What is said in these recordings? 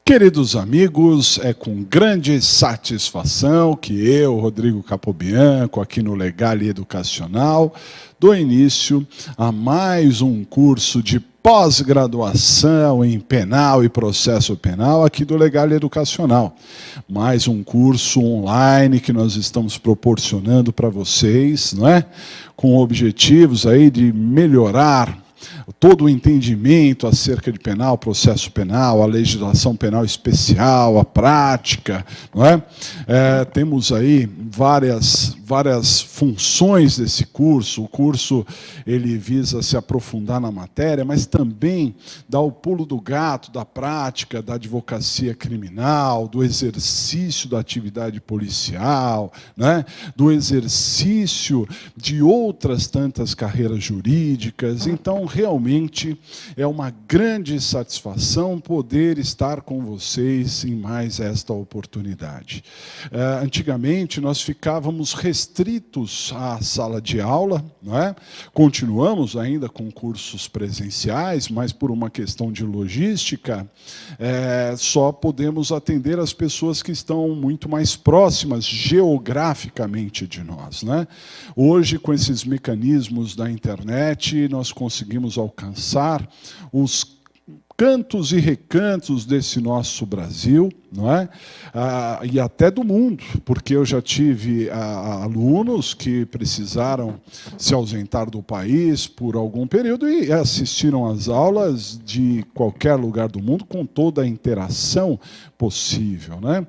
Queridos amigos, é com grande satisfação que eu, Rodrigo Capobianco, aqui no Legale Educacional, dou início a mais um curso de pós-graduação em penal e processo penal aqui do Legale Educacional. Mais um curso online que nós estamos proporcionando para vocês, não é? Com objetivos aí de melhorar todo o entendimento acerca de penal, processo penal, a legislação penal especial, a prática, não é? Temos aí várias funções desse curso. O curso ele visa se aprofundar na matéria, mas também dá o pulo do gato da prática da advocacia criminal, do exercício da atividade policial, né? Do exercício de outras tantas carreiras jurídicas. Então, realmente é uma grande satisfação poder estar com vocês em mais esta oportunidade. Antigamente, nós ficávamos restritos à sala de aula, não é? Continuamos ainda com cursos presenciais, mas por uma questão de logística, só podemos atender as pessoas que estão muito mais próximas geograficamente de nós, né? Hoje, com esses mecanismos da internet, nós conseguimos alcançar os cantos e recantos desse nosso Brasil, não é? E até do mundo, porque eu já tive alunos que precisaram se ausentar do país por algum período e assistiram às aulas de qualquer lugar do mundo com toda a interação possível, né?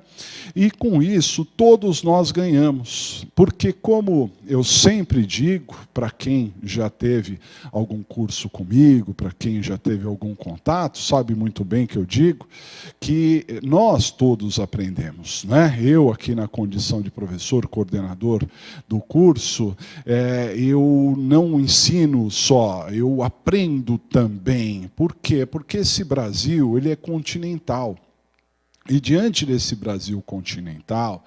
E com isso todos nós ganhamos, porque como eu sempre digo, para quem já teve algum curso comigo, para quem já teve algum contato, sabe muito bem que eu digo, que nós todos aprendemos, né? Eu aqui na condição de professor, coordenador do curso, eu não ensino só, eu aprendo também. Por quê? Porque esse Brasil, ele é continental. E diante desse Brasil continental,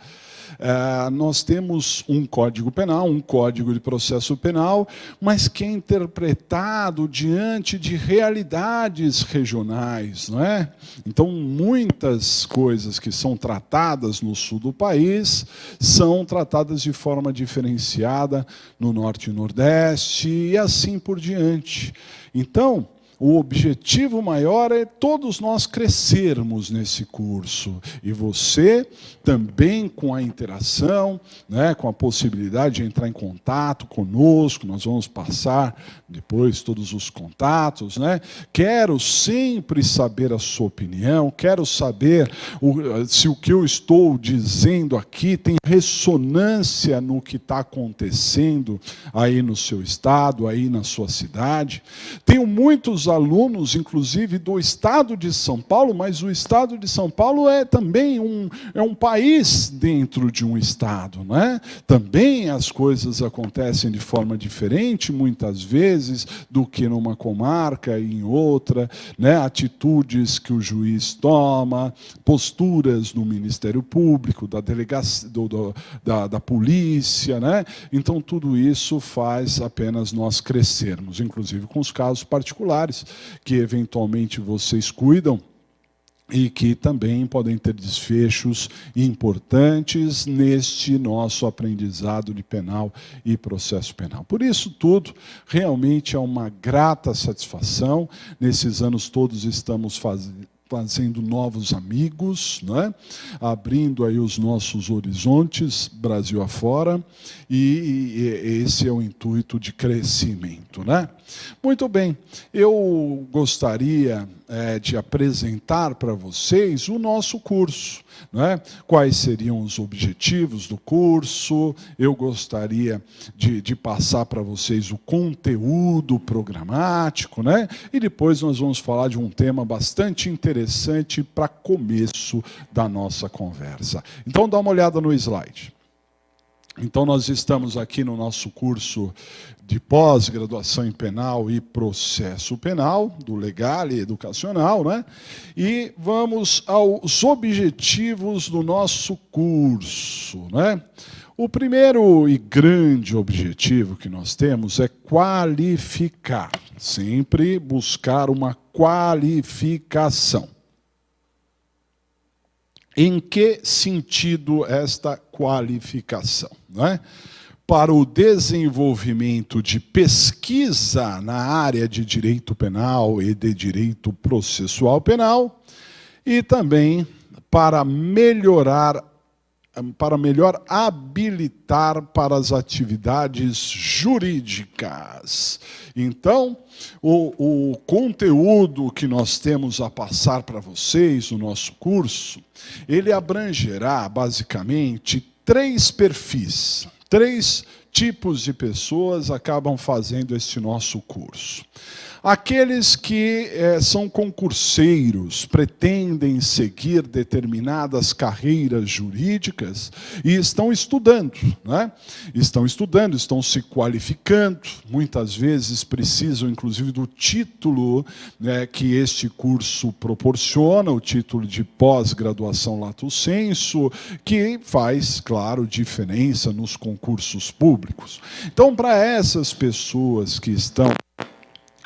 nós temos um Código Penal, um Código de Processo Penal, mas que é interpretado diante de realidades regionais, não é? Então, muitas coisas que são tratadas no sul do país são tratadas de forma diferenciada no norte e nordeste, e assim por diante. Então, o objetivo maior é todos nós crescermos nesse curso. E você também com a interação, né, com a possibilidade de entrar em contato conosco, nós vamos passar depois todos os contatos, né? Quero sempre saber a sua opinião, quero saber se o que eu estou dizendo aqui tem ressonância no que está acontecendo aí no seu estado, aí na sua cidade. Tenho muitos alunos, inclusive, do estado de São Paulo, mas o estado de São Paulo é também um país dentro de um estado, né? Também as coisas acontecem de forma diferente, muitas vezes, do que numa comarca e em outra, né? Atitudes que o juiz toma, posturas no Ministério Público, da delegacia, da polícia, né? Então, tudo isso faz apenas nós crescermos, inclusive com os casos particulares, que eventualmente vocês cuidam e que também podem ter desfechos importantes neste nosso aprendizado de penal e processo penal. Por isso tudo, realmente é uma grata satisfação. Nesses anos todos estamos fazendo novos amigos, né? Abrindo aí os nossos horizontes, Brasil afora, e esse é o intuito de crescimento, né? Muito bem, eu gostaria de apresentar para vocês o nosso curso, né? Quais seriam os objetivos do curso, eu gostaria de passar para vocês o conteúdo programático, né? E depois nós vamos falar de um tema bastante interessante para começo da nossa conversa. Então, dá uma olhada no slide. Então, nós estamos aqui no nosso curso de pós-graduação em penal e processo penal, do Legale Educacional, né? E vamos aos objetivos do nosso curso, né? O primeiro e grande objetivo que nós temos é qualificar, sempre buscar uma qualificação. Em que sentido esta qualificação? Não é? Para o desenvolvimento de pesquisa na área de direito penal e de direito processual penal, e também para melhor habilitar para as atividades jurídicas. Então, o conteúdo que nós temos a passar para vocês, o nosso curso, ele abrangerá, basicamente, 3 perfis, 3 tipos de pessoas acabam fazendo este nosso curso. Aqueles que são concurseiros, pretendem seguir determinadas carreiras jurídicas e estão estudando, né? Estão estudando, estão se qualificando, muitas vezes precisam, inclusive, do título, né, que este curso proporciona, o título de pós-graduação lato sensu, que faz, claro, diferença nos concursos públicos. Então, para essas pessoas que estão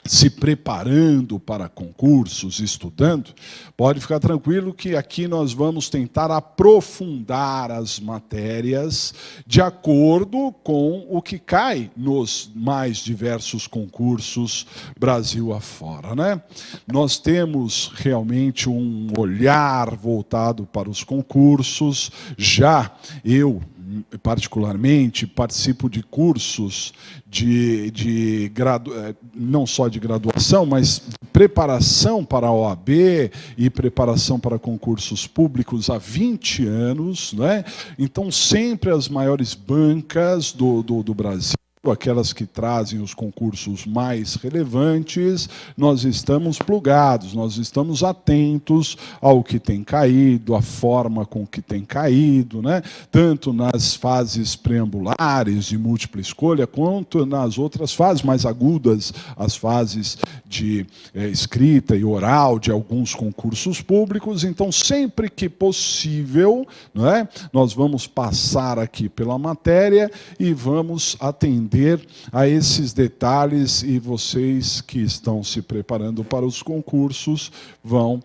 se preparando para concursos, estudando, pode ficar tranquilo que aqui nós vamos tentar aprofundar as matérias de acordo com o que cai nos mais diversos concursos Brasil afora, né? Nós temos realmente um olhar voltado para os concursos. Já eu, particularmente, participo de cursos não só de graduação, mas preparação para a OAB e preparação para concursos públicos há 20 anos, né? Então, sempre as maiores bancas do Brasil, aquelas que trazem os concursos mais relevantes, nós estamos plugados, nós estamos atentos ao que tem caído, à forma com que tem caído, né? Tanto nas fases preambulares de múltipla escolha, quanto nas outras fases mais agudas, as fases de escrita e oral de alguns concursos públicos. Então, sempre que possível, não é? Nós vamos passar aqui pela matéria e vamos atender a esses detalhes, e vocês que estão se preparando para os concursos vão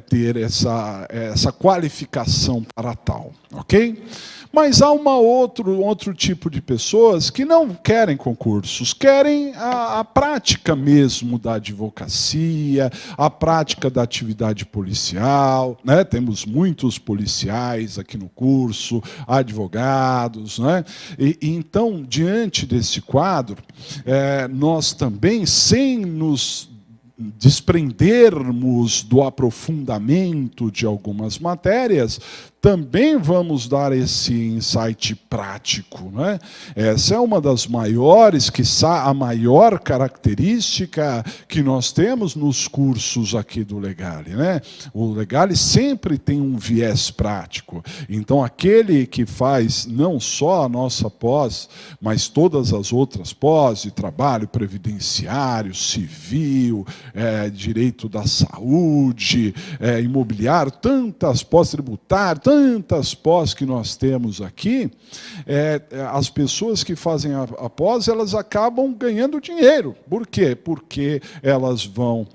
ter essa qualificação para tal, ok? Mas há outro tipo de pessoas que não querem concursos, querem a prática mesmo da advocacia, a prática da atividade policial, né? Temos muitos policiais aqui no curso, advogados, né? E então, diante desse quadro, nós também, sem nos desprendermos do aprofundamento de algumas matérias, também vamos dar esse insight prático, né? Essa é uma das maiores, quiçá a maior característica que nós temos nos cursos aqui do Legale, né? O Legale sempre tem um viés prático. Então, aquele que faz não só a nossa pós, mas todas as outras pós de trabalho previdenciário, civil, direito da saúde, imobiliário, tantas pós tributárias, tantas pós que nós temos aqui, as pessoas que fazem a pós, elas acabam ganhando dinheiro. Por quê? Porque elas vão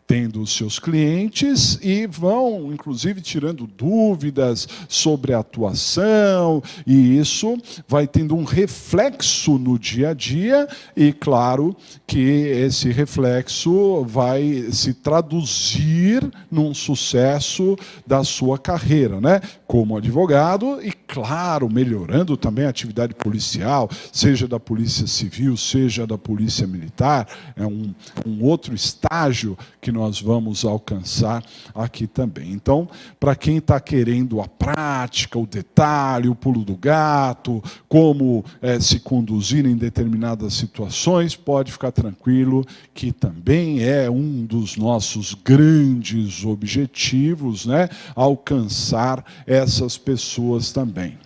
tendo os seus clientes e vão, inclusive, tirando dúvidas sobre a atuação, e isso vai tendo um reflexo no dia a dia, e claro que esse reflexo vai se traduzir num sucesso da sua carreira, né? Como advogado e, claro, melhorando também a atividade policial, seja da Polícia Civil, seja da Polícia Militar. É um outro estágio que nós vamos alcançar aqui também. Então, para quem está querendo a prática, o detalhe, o pulo do gato, como se conduzir em determinadas situações, pode ficar tranquilo que também é um dos nossos grandes objetivos, né? Alcançar essas pessoas também.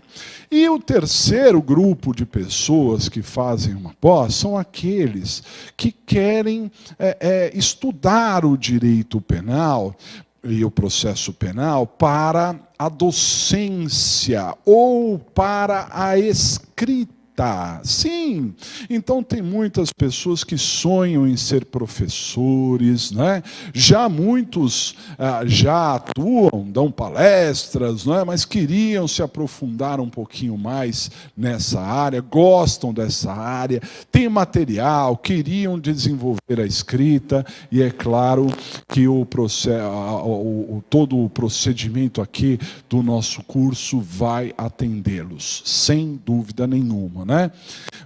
E o terceiro grupo de pessoas que fazem uma pós são aqueles que querem estudar o direito penal e o processo penal para a docência ou para a escrita, escrita. Sim, então tem muitas pessoas que sonham em ser professores, né? Já muitos já atuam, dão palestras, né? Mas queriam se aprofundar um pouquinho mais nessa área, gostam dessa área, têm material, queriam desenvolver a escrita, e é claro que todo o procedimento aqui do nosso curso vai atendê-los, sem dúvida nenhuma, né?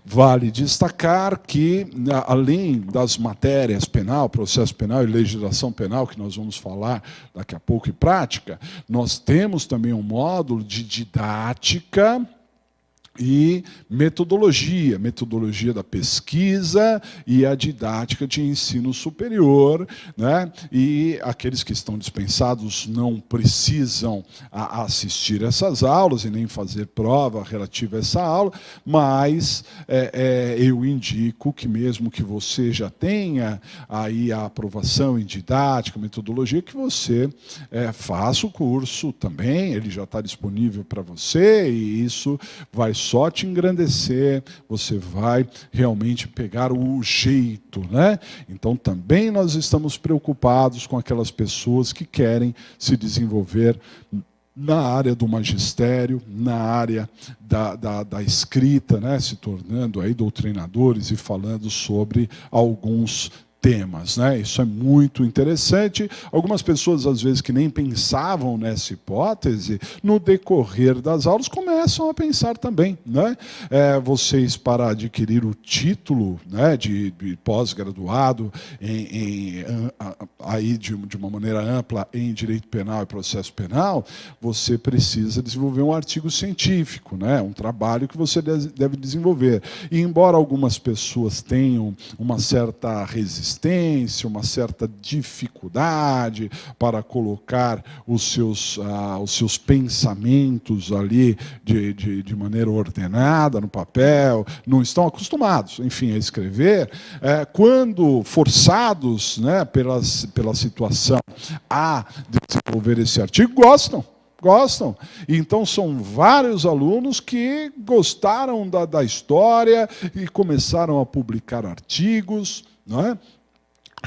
Vale destacar que, além das matérias penal, processo penal e legislação penal, que nós vamos falar daqui a pouco, e prática, nós temos também um módulo de didática e metodologia da pesquisa e a didática de ensino superior, né? E aqueles que estão dispensados não precisam assistir essas aulas e nem fazer prova relativa a essa aula, mas eu indico que mesmo que você já tenha aí a aprovação em didática, metodologia, que você faça o curso também, ele já está disponível para você, e isso vai só te engrandecer, você vai realmente pegar o jeito, né? Então também nós estamos preocupados com aquelas pessoas que querem se desenvolver na área do magistério, na área da escrita, né? Se tornando aí doutrinadores e falando sobre alguns temas, né? Isso é muito interessante. Algumas pessoas, às vezes, que nem pensavam nessa hipótese, no decorrer das aulas, começam a pensar também, né? Vocês, para adquirir o título, né, de pós-graduado aí de uma maneira ampla em direito penal e processo penal, você precisa desenvolver um artigo científico, né? Um trabalho que você deve desenvolver. E embora algumas pessoas tenham uma certa resistência, uma certa dificuldade para colocar os seus pensamentos ali de maneira ordenada no papel, não estão acostumados, enfim, a escrever, quando forçados, né, pela situação a desenvolver esse artigo, gostam. Então, são vários alunos que gostaram da história e começaram a publicar artigos, não é?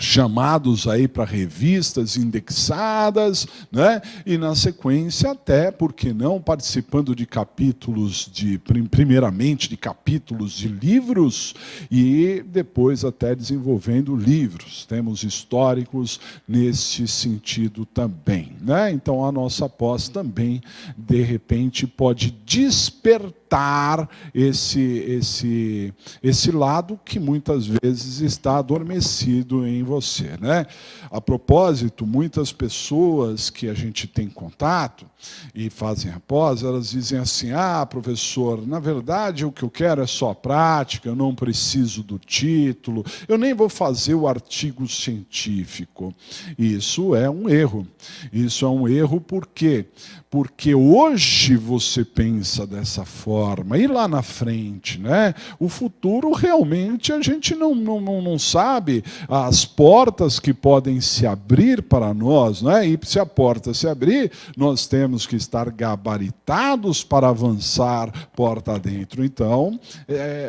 Chamados aí para revistas indexadas, né? E na sequência até, por que não, participando de capítulos, primeiramente de capítulos de livros, e depois até desenvolvendo livros. Temos históricos nesse sentido também, né? Então a nossa pós também, de repente, pode despertar esse lado que muitas vezes está adormecido em você, né? A propósito, muitas pessoas que a gente tem contato e fazem a pós, elas dizem assim: professor, na verdade o que eu quero é só a prática, eu não preciso do título, eu nem vou fazer o artigo científico. Isso é um erro. Isso é um erro por quê? Porque hoje você pensa dessa forma, e lá na frente, né? O futuro realmente a gente não sabe as portas que podem se abrir para nós, né? E se a porta se abrir, nós temos que estar gabaritados para avançar porta adentro. Então,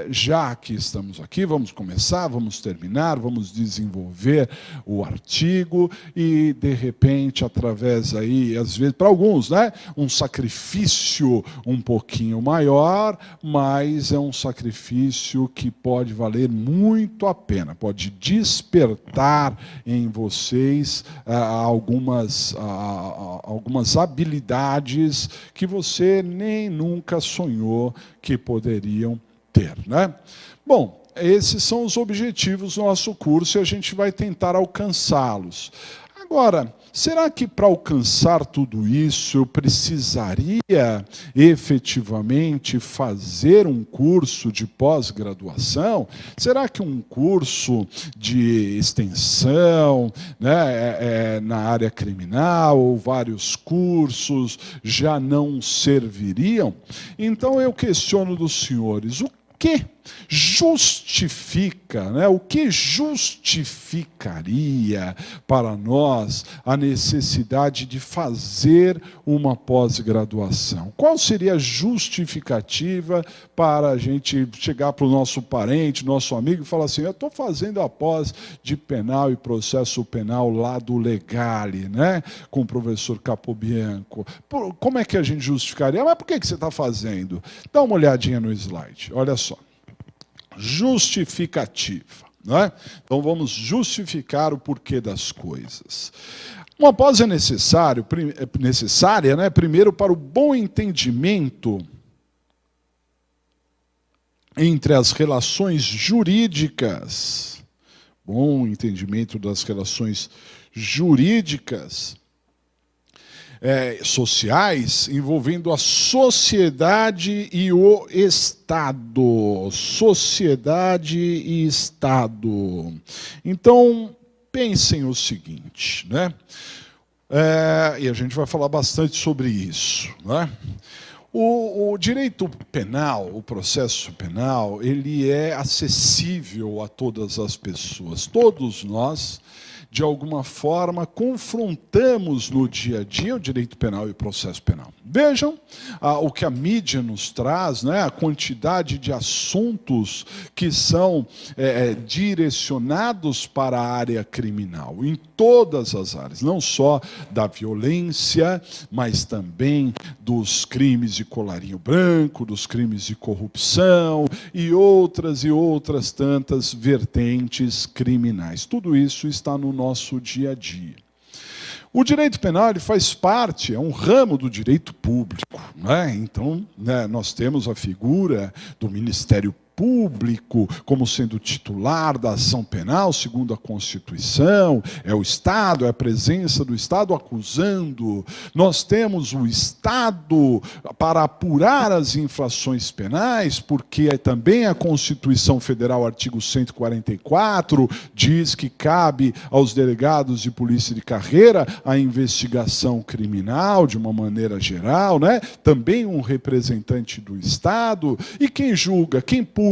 já que estamos aqui, vamos começar, vamos terminar, vamos desenvolver o artigo e, de repente, através aí, às vezes, para alguns, né? Um sacrifício um pouquinho maior, mas é um sacrifício que pode valer muito a pena, pode despertar em vocês algumas habilidades que você nem nunca sonhou que poderiam ter, né? Bom, esses são os objetivos do nosso curso e a gente vai tentar alcançá-los. Agora, será que para alcançar tudo isso eu precisaria efetivamente fazer um curso de pós-graduação? Será que um curso de extensão, né, na área criminal ou vários cursos já não serviriam? Então eu questiono dos senhores, o que justifica, né? O que justificaria para nós a necessidade de fazer uma pós-graduação? Qual seria a justificativa para a gente chegar para o nosso parente, nosso amigo, e falar assim: eu estou fazendo a pós de penal e processo penal lá do Legale, né? Com o professor Capobianco. Como é que a gente justificaria? Mas por que você está fazendo? Dá uma olhadinha no slide, olha só. Justificativa. Não é? Então vamos justificar o porquê das coisas. Uma pós é necessária, né? Primeiro, para o bom entendimento entre as relações jurídicas, bom entendimento das relações jurídicas, sociais, envolvendo a sociedade e o Estado. Sociedade e Estado. Então, pensem o seguinte, né? E a gente vai falar bastante sobre isso, né? O direito penal, o processo penal, ele é acessível a todas as pessoas. Todos nós, de alguma forma, confrontamos no dia a dia o direito penal e o processo penal. Vejam o que a mídia nos traz, né? A quantidade de assuntos que são direcionados para a área criminal, em todas as áreas, não só da violência, mas também dos crimes de colarinho branco, dos crimes de corrupção e outras tantas vertentes criminais. Tudo isso está no nosso dia a dia. O direito penal ele faz parte, é um ramo do direito público, né? Então, né, nós temos a figura do Ministério Público como sendo titular da ação penal, segundo a Constituição, é o Estado, é a presença do Estado acusando. Nós temos o Estado para apurar as infrações penais, porque também a Constituição Federal, artigo 144, diz que cabe aos delegados de polícia de carreira a investigação criminal, de uma maneira geral, né? Também um representante do Estado. E quem julga, quem pune?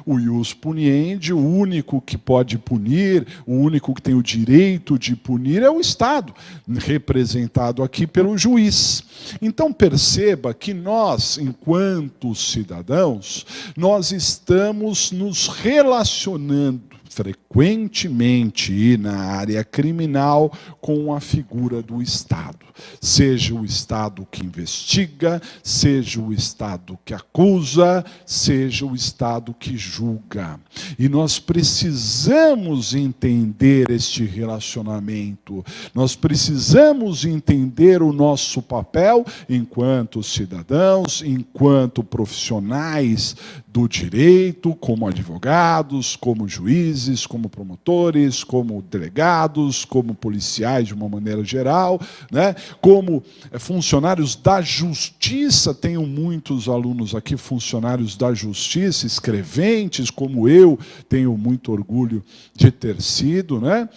O ius puniendi, o único que pode punir, o único que tem o direito de punir é o Estado, representado aqui pelo juiz. Então perceba que nós, enquanto cidadãos, nós estamos nos relacionando frequentemente na área criminal com a figura do Estado. Seja o Estado que investiga, seja o Estado que acusa, seja o Estado que julga. E nós precisamos entender este relacionamento. Nós precisamos entender o nosso papel enquanto cidadãos, enquanto profissionais do direito, como advogados, como juízes, como promotores, como delegados, como policiais de uma maneira geral, né? Como funcionários da justiça. Tenho muitos alunos aqui, funcionários da justiça, escreventes, como eu tenho muito orgulho de ter sido, né?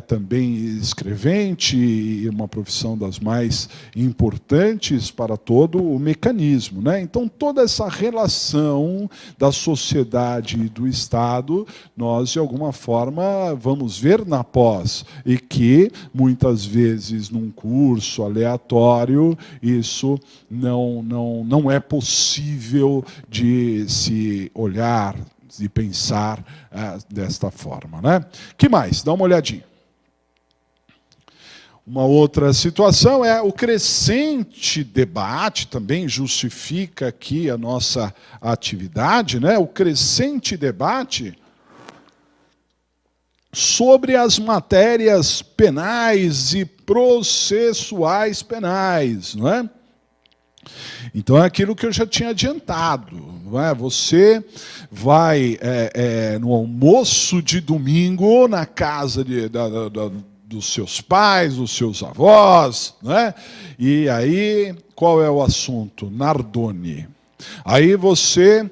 Também escrevente, e uma profissão das mais importantes para todo o mecanismo, né? Então, toda essa relação da sociedade e do Estado, nós, de alguma forma, vamos ver na pós, e que, muitas vezes, num curso aleatório, isso não é possível de se olhar e pensar desta forma, né? Que mais? Dá uma olhadinha. Uma outra situação é o crescente debate, também justifica aqui a nossa atividade, né? O crescente debate sobre as matérias penais e processuais penais, não é? Então é aquilo que eu já tinha adiantado, não é? Você vai no almoço de domingo na casa dos seus pais, dos seus avós, né? E aí, qual é o assunto? Nardoni. Aí você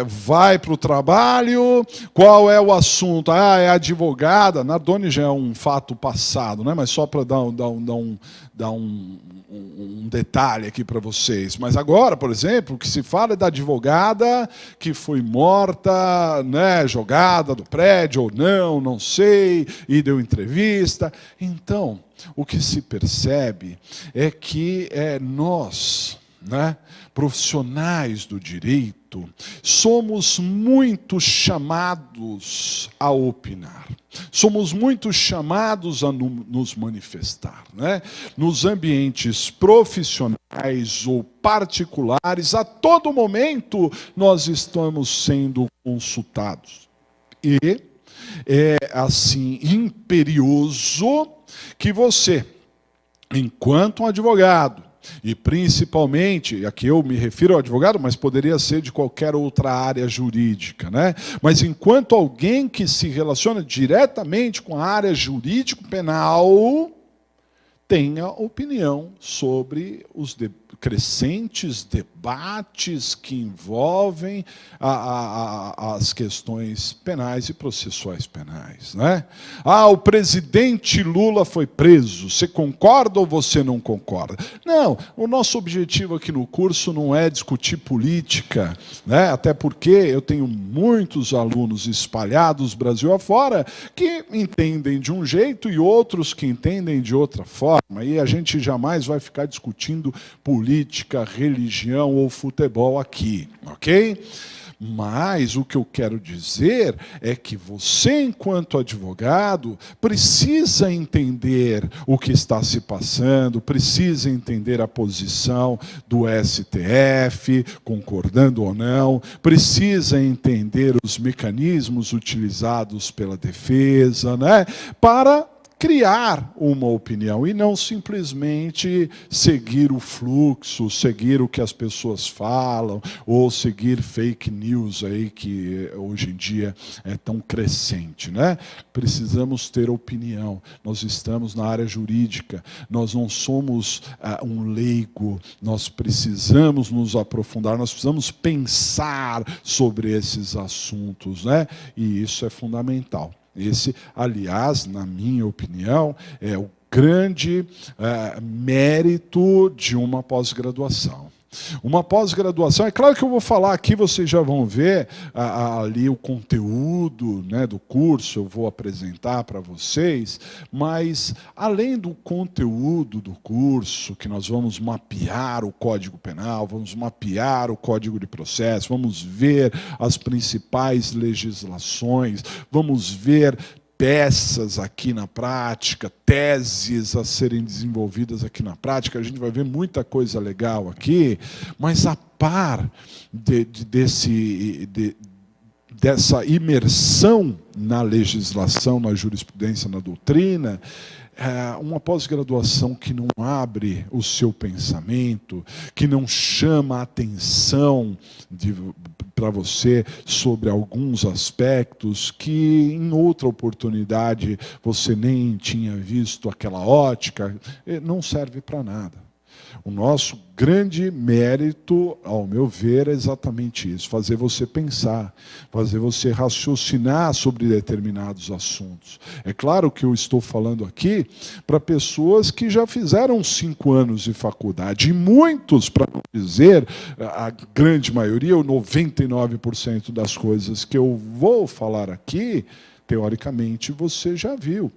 vai para o trabalho, qual é o assunto? Ah, é advogada. Nardoni já é um fato passado, né? Mas só para dar um detalhe aqui para vocês. Mas agora, por exemplo, o que se fala é da advogada que foi morta, né, jogada do prédio ou não, não sei, e deu entrevista. Então, o que se percebe é que nós, né, profissionais do direito, somos muito chamados a opinar. Somos muito chamados a nos manifestar, né? Nos ambientes profissionais ou particulares, a todo momento nós estamos sendo consultados. E é assim imperioso que você, enquanto um advogado, e principalmente, aqui eu me refiro ao advogado, mas poderia ser de qualquer outra área jurídica, né? Mas enquanto alguém que se relaciona diretamente com a área jurídico-penal, tenha opinião sobre os crescentes debates que envolvem as questões penais e processuais penais, né? Ah, o presidente Lula foi preso. Você concorda ou você não concorda? Não, o nosso objetivo aqui no curso não é discutir política, né? Até porque eu tenho muitos alunos espalhados Brasil afora que entendem de um jeito e outros que entendem de outra forma. E a gente jamais vai ficar discutindo política, religião ou futebol aqui, ok? Mas o que eu quero dizer é que você, enquanto advogado, precisa entender o que está se passando, precisa entender a posição do STF, concordando ou não, precisa entender os mecanismos utilizados pela defesa, né, para criar uma opinião e não simplesmente seguir o fluxo, seguir o que as pessoas falam, ou seguir fake news aí que hoje em dia é tão crescente, né? Precisamos ter opinião. Nós estamos na área jurídica, nós não somos um leigo, nós precisamos nos aprofundar, nós precisamos pensar sobre esses assuntos, né? E isso é fundamental. Esse, aliás, na minha opinião, é o grande mérito de uma pós-graduação. Uma pós-graduação, é claro que eu vou falar aqui, vocês já vão ver ali o conteúdo, né, do curso, eu vou apresentar para vocês, mas além do conteúdo do curso, que nós vamos mapear o Código Penal, vamos mapear o Código de Processo, vamos ver as principais legislações, vamos ver peças aqui na prática, teses a serem desenvolvidas aqui na prática, a gente vai ver muita coisa legal aqui, mas a par dessa imersão na legislação, na jurisprudência, na doutrina, uma pós-graduação que não abre o seu pensamento, que não chama a atenção para você sobre alguns aspectos que em outra oportunidade você nem tinha visto aquela ótica, não serve para nada. O nosso grande mérito, ao meu ver, é exatamente isso, fazer você pensar, fazer você raciocinar sobre determinados assuntos. É claro que eu estou falando aqui para pessoas que já fizeram 5 anos de faculdade, e muitos, para não dizer a grande maioria, ou 99% das coisas que eu vou falar aqui, teoricamente você já viu.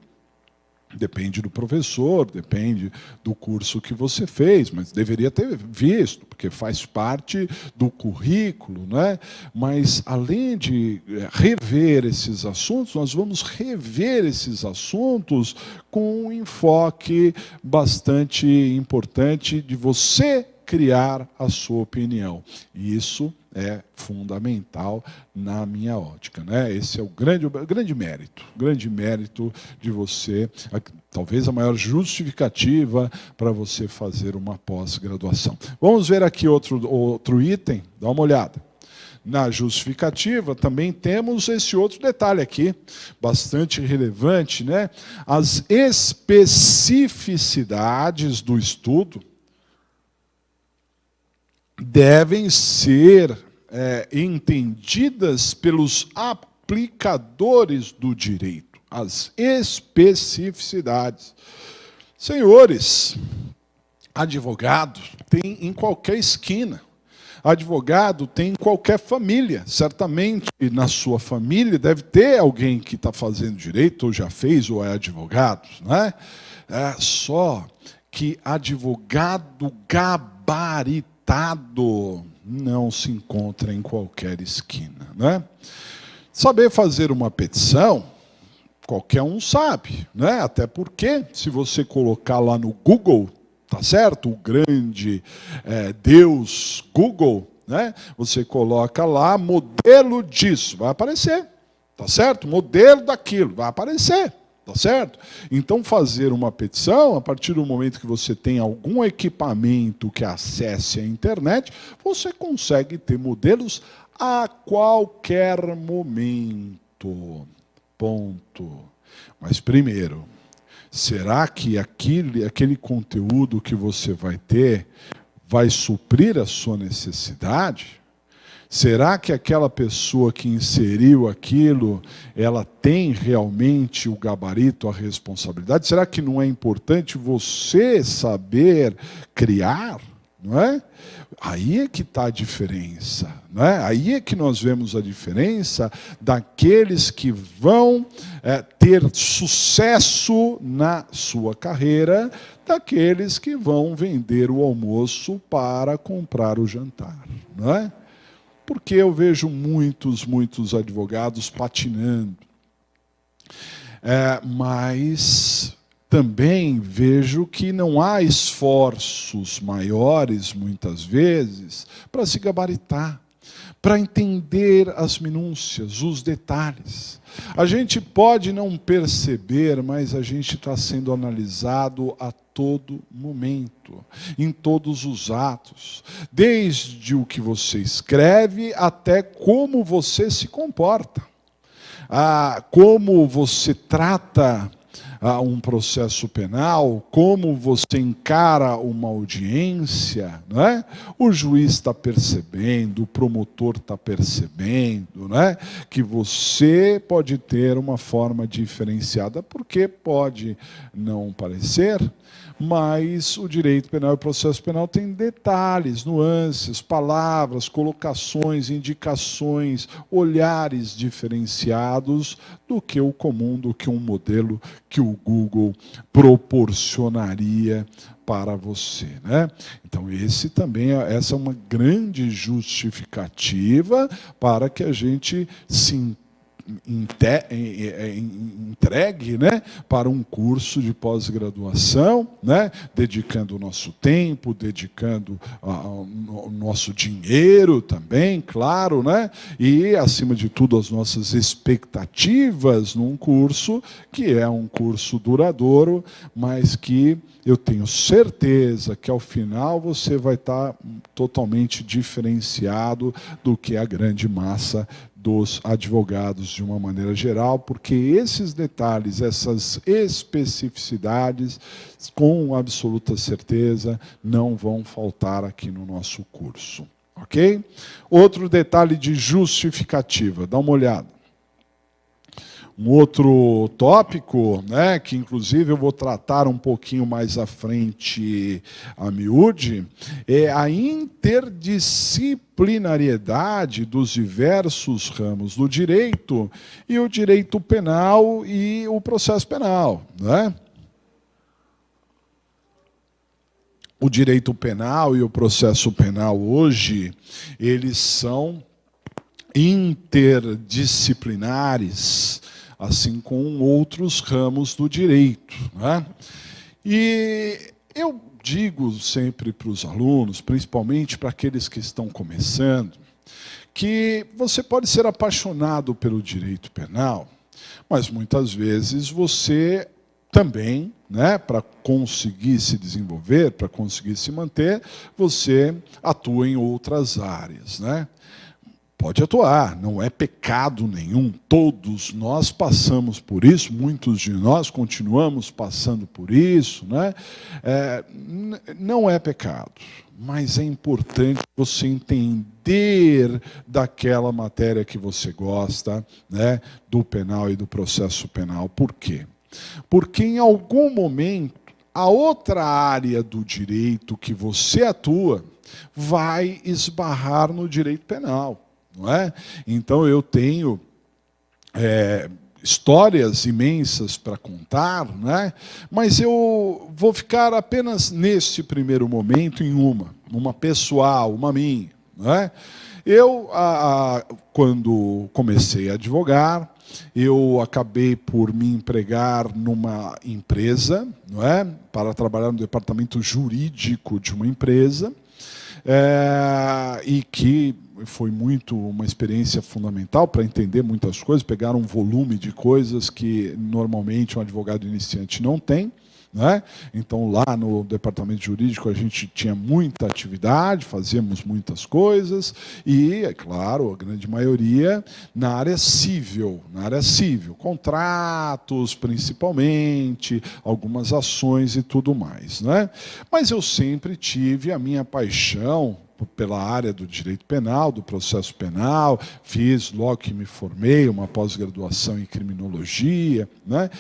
Depende do professor, depende do curso que você fez, mas deveria ter visto, porque faz parte do currículo, né? Mas, além de rever esses assuntos, nós vamos rever esses assuntos com um enfoque bastante importante de você criar a sua opinião. E isso é fundamental na minha ótica, né? Esse é o grande mérito de você, talvez a maior justificativa para você fazer uma pós-graduação. Vamos ver aqui outro item, dá uma olhada. Na justificativa também temos esse outro detalhe aqui, bastante relevante, né? As especificidades do estudo devem ser entendidas pelos aplicadores do direito, as especificidades. Senhores, advogado tem em qualquer esquina. Advogado tem em qualquer família. Certamente, na sua família, deve ter alguém que está fazendo direito, ou já fez, ou é advogado. Né? Só que advogado gabaritado não se encontra em qualquer esquina. Né? Saber fazer uma petição, qualquer um sabe. Né? Até porque, se você colocar lá no Google, tá certo? O grande Deus Google, né? Você coloca lá modelo disso, vai aparecer, tá certo? Modelo daquilo, vai aparecer, tá certo? Então fazer uma petição, a partir do momento que você tem algum equipamento que acesse a internet, você consegue ter modelos a qualquer momento. Ponto. Mas primeiro, será que aquele conteúdo que você vai ter vai suprir a sua necessidade? Será que aquela pessoa que inseriu aquilo, ela tem realmente o gabarito, a responsabilidade? Será que não é importante você saber criar? Não é? Aí é que está a diferença. Não é? Aí é que nós vemos a diferença daqueles que vão ter sucesso na sua carreira, daqueles que vão vender o almoço para comprar o jantar. Não é? Porque eu vejo muitos advogados patinando. Mas também vejo que não há esforços maiores, muitas vezes, para se gabaritar, para entender as minúcias, os detalhes. A gente pode não perceber, mas a gente está sendo analisado a todo momento, em todos os atos, desde o que você escreve até como você se comporta, como você trata um processo penal, como você encara uma audiência, não é? O juiz está percebendo, o promotor está percebendo, não é? Que você pode ter uma forma diferenciada, porque pode não parecer, mas o direito penal e o processo penal tem detalhes, nuances, palavras, colocações, indicações, olhares diferenciados do que o comum, do que um modelo que o Google proporcionaria para você. Né? Então, essa é uma grande justificativa para que a gente se entregue, né, para um curso de pós-graduação, né, dedicando o nosso tempo, dedicando o nosso dinheiro também, claro, né, e, acima de tudo, as nossas expectativas num curso que é um curso duradouro, mas que eu tenho certeza que, ao final, você vai estar totalmente diferenciado do que a grande massa dos advogados de uma maneira geral, porque esses detalhes, essas especificidades, com absoluta certeza, não vão faltar aqui no nosso curso. Ok? Outro detalhe de justificativa, dá uma olhada. Um outro tópico, né, que inclusive eu vou tratar um pouquinho mais à frente a miúde, é a interdisciplinariedade dos diversos ramos do direito e o direito penal e o processo penal. Né? O direito penal e o processo penal hoje, eles são interdisciplinares, assim como outros ramos do direito. Né? E eu digo sempre para os alunos, principalmente para aqueles que estão começando, que você pode ser apaixonado pelo direito penal, mas muitas vezes você também, né, para conseguir se desenvolver, para conseguir se manter, você atua em outras áreas. Né? pode atuar, não é pecado nenhum. Todos nós passamos por isso, muitos de nós continuamos passando por isso, né? Não é pecado, mas é importante você entender daquela matéria que você gosta, né? Do penal e do processo penal. Por quê? Porque em algum momento a outra área do direito que você atua vai esbarrar no direito penal, não é? Então eu tenho histórias imensas para contar, né? Mas eu vou ficar apenas neste primeiro momento em uma pessoal, uma minha, né? Eu, quando comecei a advogar, eu acabei por me empregar numa empresa, não é? Para trabalhar no departamento jurídico de uma empresa, e que foi uma experiência fundamental para entender muitas coisas, pegar um volume de coisas que normalmente um advogado iniciante não tem, né? Então, lá no departamento jurídico, a gente tinha muita atividade, fazíamos muitas coisas, e, é claro, a grande maioria na área civil, contratos, principalmente, algumas ações e tudo mais, né? Mas eu sempre tive a minha paixão pela área do direito penal, do processo penal, fiz, logo que me formei, uma pós-graduação em criminologia, né?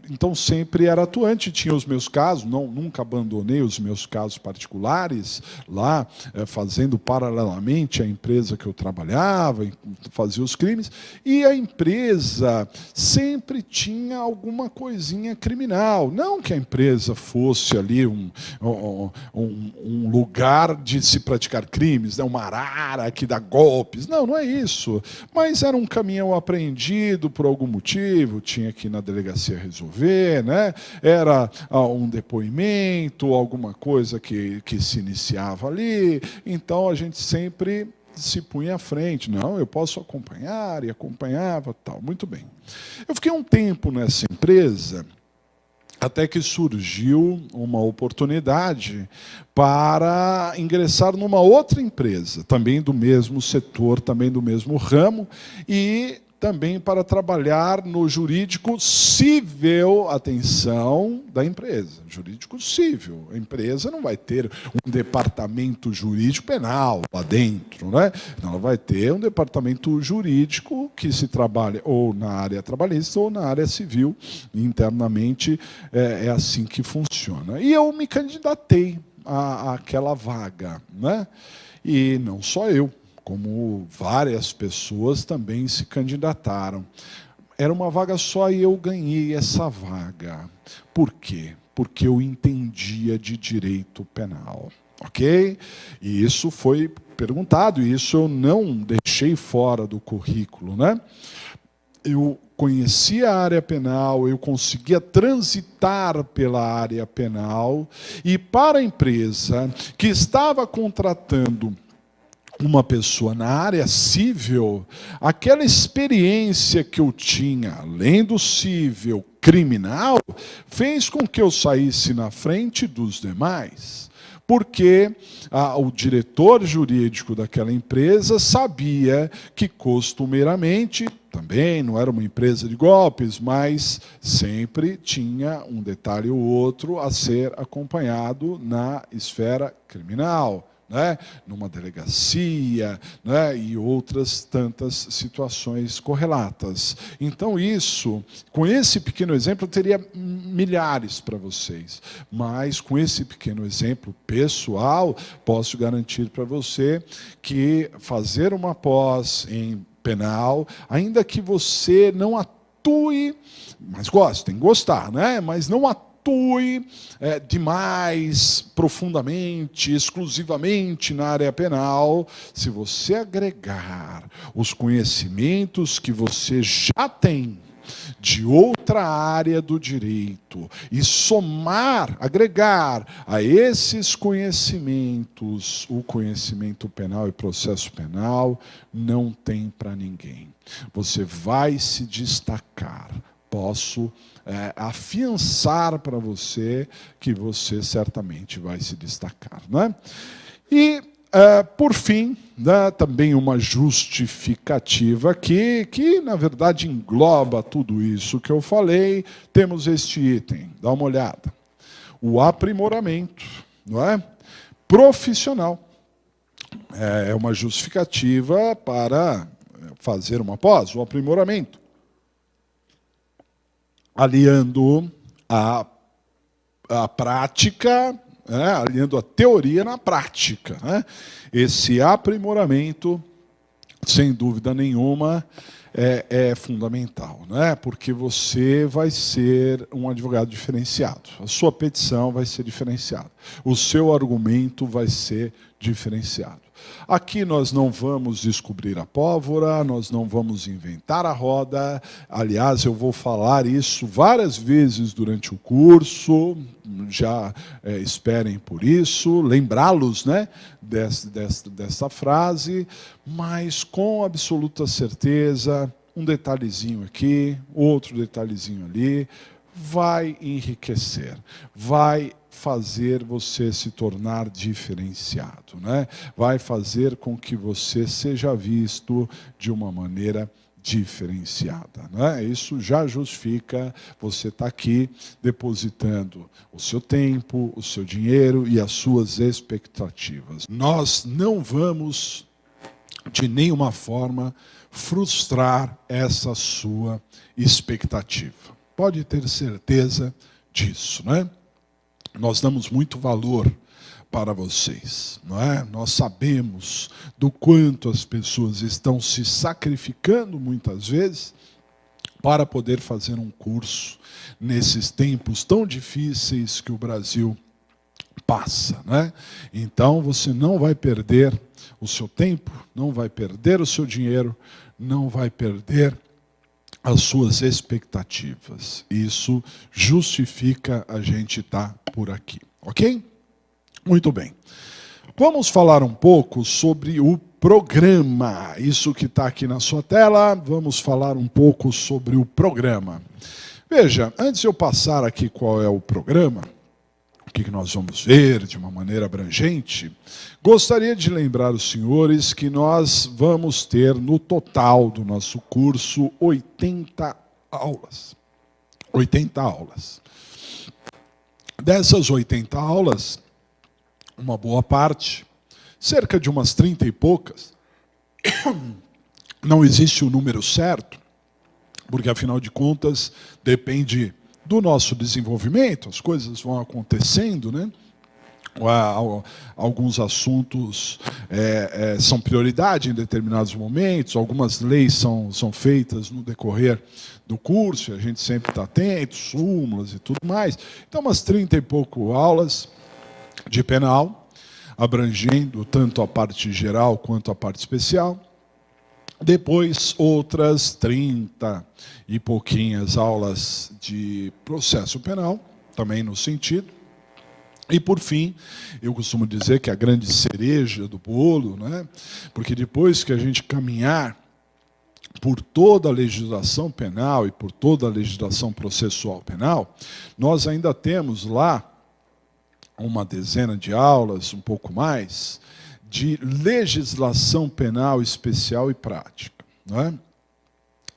Então sempre era atuante, tinha os meus casos, nunca abandonei os meus casos particulares, lá fazendo paralelamente a empresa que eu trabalhava, fazia os crimes, e a empresa sempre tinha alguma coisinha criminal, não que a empresa fosse ali um lugar de se praticar crimes, né? Uma arara que dá golpes. Não é isso. Mas era um caminhão apreendido por algum motivo, tinha que ir na delegacia resolver, né? Era um depoimento, alguma coisa que se iniciava ali. Então a gente sempre se punha à frente. Não, eu posso acompanhar, e acompanhava, tal. Muito bem. Eu fiquei um tempo nessa empresa, até que surgiu uma oportunidade para ingressar numa outra empresa, também do mesmo setor, também do mesmo ramo, e também para trabalhar no jurídico civil, atenção, da empresa. Jurídico civil. A empresa não vai ter um departamento jurídico penal lá dentro, né? Ela vai ter um departamento jurídico que se trabalha ou na área trabalhista ou na área civil. Internamente é assim que funciona. E eu me candidatei àquela vaga, né? E não só eu, como várias pessoas também se candidataram. Era uma vaga só e eu ganhei essa vaga. Por quê? Porque eu entendia de direito penal. Ok? E isso foi perguntado, e isso eu não deixei fora do currículo, né? Eu conhecia a área penal, eu conseguia transitar pela área penal, e para a empresa que estava contratando uma pessoa na área civil, aquela experiência que eu tinha, além do civil criminal, fez com que eu saísse na frente dos demais. Porque o diretor jurídico daquela empresa sabia que costumeiramente, também não era uma empresa de golpes, mas sempre tinha um detalhe ou outro a ser acompanhado na esfera criminal, né? Numa delegacia, né? E outras tantas situações correlatas. Então isso, com esse pequeno exemplo, eu teria milhares para vocês, mas com esse pequeno exemplo pessoal, posso garantir para você que fazer uma pós em penal, ainda que você não atue, mas goste, tem que gostar, né? Mas não atue demais, profundamente, exclusivamente na área penal, se você agregar os conhecimentos que você já tem de outra área do direito e somar, agregar a esses conhecimentos o conhecimento penal e processo penal, não tem para ninguém. Você vai se destacar. Posso afiançar para você que você certamente vai se destacar, né? E, por fim, dá também uma justificativa aqui, que na verdade engloba tudo isso que eu falei. Temos este item, dá uma olhada. O aprimoramento, não é? Profissional. É uma justificativa para fazer uma pós, o aprimoramento. Aliando a prática, aliando a teoria na prática. Esse aprimoramento, sem dúvida nenhuma, é fundamental, porque você vai ser um advogado diferenciado. A sua petição vai ser diferenciada. O seu argumento vai ser diferenciado. Aqui nós não vamos descobrir a pólvora, nós não vamos inventar a roda. Aliás, eu vou falar isso várias vezes durante o curso, já esperem por isso, lembrá-los dessa frase, mas com absoluta certeza, um detalhezinho aqui, outro detalhezinho ali, vai enriquecer, vai fazer você se tornar diferenciado, Vai fazer com que você seja visto de uma maneira diferenciada, Isso já justifica você estar aqui depositando o seu tempo, o seu dinheiro e as suas expectativas. Nós não vamos, de nenhuma forma, frustrar essa sua expectativa. Pode ter certeza disso, Nós damos muito valor para vocês, Nós sabemos do quanto as pessoas estão se sacrificando muitas vezes para poder fazer um curso nesses tempos tão difíceis que o Brasil passa, Então você não vai perder o seu tempo, não vai perder o seu dinheiro, não vai perder as suas expectativas. Isso justifica a gente estar por aqui, ok? Muito bem. Vamos falar um pouco sobre o programa. Isso que está aqui na sua tela, vamos falar um pouco sobre o programa. Veja, antes de eu passar aqui qual é o programa, o que nós vamos ver de uma maneira abrangente, gostaria de lembrar os senhores que nós vamos ter no total do nosso curso 80 aulas. 80 aulas. Dessas 80 aulas, uma boa parte, cerca de umas 30 e poucas, não existe o número certo, porque afinal de contas depende do nosso desenvolvimento, as coisas vão acontecendo, Alguns assuntos são prioridade em determinados momentos, algumas leis são feitas no decorrer do curso, e a gente sempre está atento, súmulas e tudo mais. Então, umas 30 e pouco aulas de penal, abrangendo tanto a parte geral quanto a parte especial. Depois, outras 30 e pouquinhas aulas de processo penal, também no sentido. E, por fim, eu costumo dizer que a grande cereja do bolo, porque depois que a gente caminhar por toda a legislação penal e por toda a legislação processual penal, nós ainda temos lá uma dezena de aulas, um pouco mais, de legislação penal especial e prática.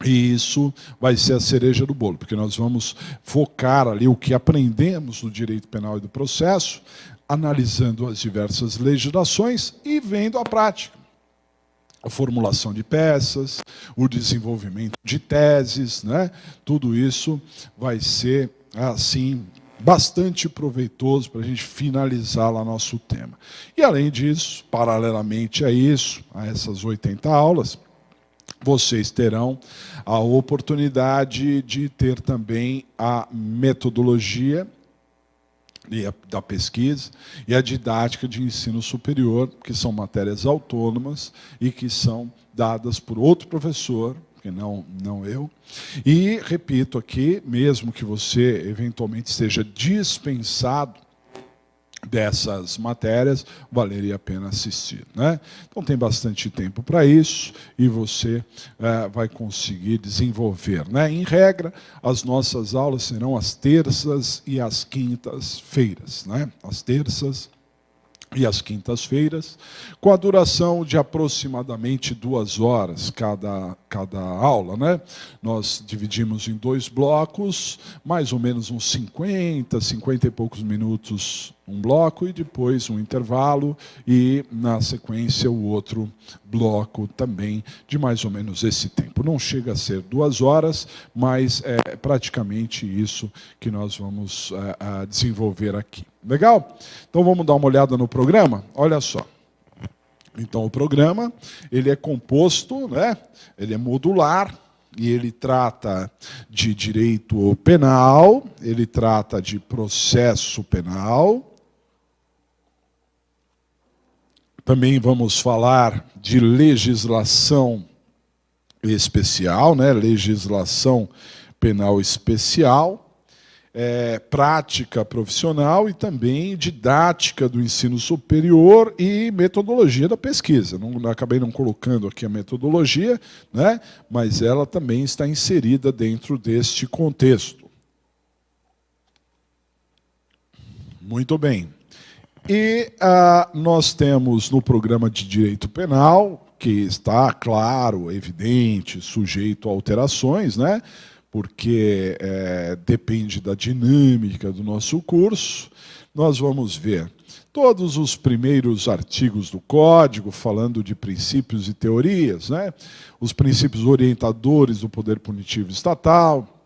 E isso vai ser a cereja do bolo, porque nós vamos focar ali o que aprendemos do direito penal e do processo, analisando as diversas legislações e vendo a prática. A formulação de peças, o desenvolvimento de teses, tudo isso vai ser, assim, bastante proveitoso para a gente finalizar lá nosso tema. E, além disso, paralelamente a isso, a essas 80 aulas, vocês terão a oportunidade de ter também a metodologia da pesquisa e a didática de ensino superior, que são matérias autônomas e que são dadas por outro professor, que não eu. E, repito aqui, mesmo que você eventualmente esteja dispensado dessas matérias, valeria a pena assistir. Então tem bastante tempo para isso e você vai conseguir desenvolver. Em regra, as nossas aulas serão às terças e às quintas-feiras. Às terças e às quintas-feiras, com a duração de aproximadamente 2 horas cada aula, né? Nós dividimos em 2 blocos, mais ou menos uns 50 e poucos minutos um bloco, e depois um intervalo, e na sequência o outro bloco também de mais ou menos esse tempo. Não chega a ser 2 horas, mas é praticamente isso que nós vamos desenvolver aqui. Legal? Então vamos dar uma olhada no programa? Olha só. Então o programa, ele é composto, né? Ele é modular, e ele trata de direito penal, ele trata de processo penal. Também vamos falar de legislação especial, né? Legislação penal especial. Prática profissional e também didática do ensino superior e metodologia da pesquisa. Acabei não colocando aqui a metodologia, né? Mas ela também está inserida dentro deste contexto. Muito bem. E nós temos no programa de direito penal, que está, claro, evidente, sujeito a alterações, né? Porque depende da dinâmica do nosso curso. Nós vamos ver todos os primeiros artigos do Código, falando de princípios e teorias, né? Os princípios orientadores do poder punitivo estatal,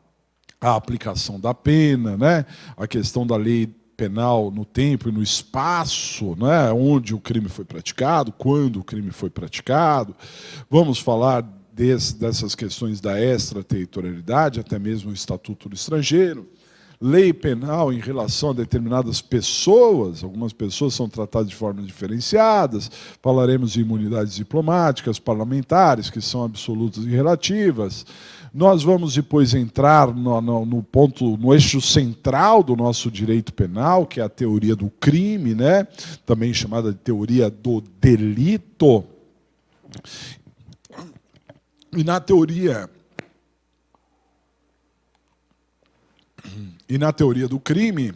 a aplicação da pena, né? A questão da lei penal no tempo e no espaço, né? Onde o crime foi praticado, quando o crime foi praticado. Vamos falar dessas questões da extraterritorialidade, até mesmo o Estatuto do Estrangeiro, lei penal em relação a determinadas pessoas, algumas pessoas são tratadas de formas diferenciadas, falaremos de imunidades diplomáticas, parlamentares, que são absolutas e relativas. Nós vamos depois entrar no eixo central do nosso direito penal, que é a teoria do crime, né? Também chamada de teoria do delito. E na teoria do crime,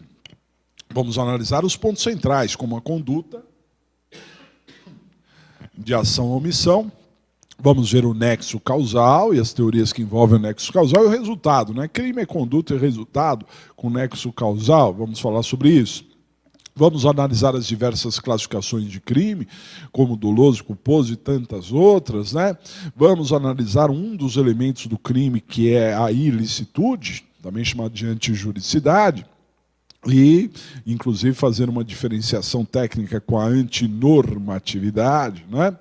vamos analisar os pontos centrais, como a conduta de ação ou omissão. Vamos ver o nexo causal e as teorias que envolvem o nexo causal e o resultado, né? Crime é conduta e resultado com nexo causal. Vamos falar sobre isso. Vamos analisar as diversas classificações de crime, como doloso, culposo e tantas outras, né? Vamos analisar um dos elementos do crime, que é a ilicitude, também chamada de antijuridicidade, e, inclusive, fazer uma diferenciação técnica com a antinormatividade, né?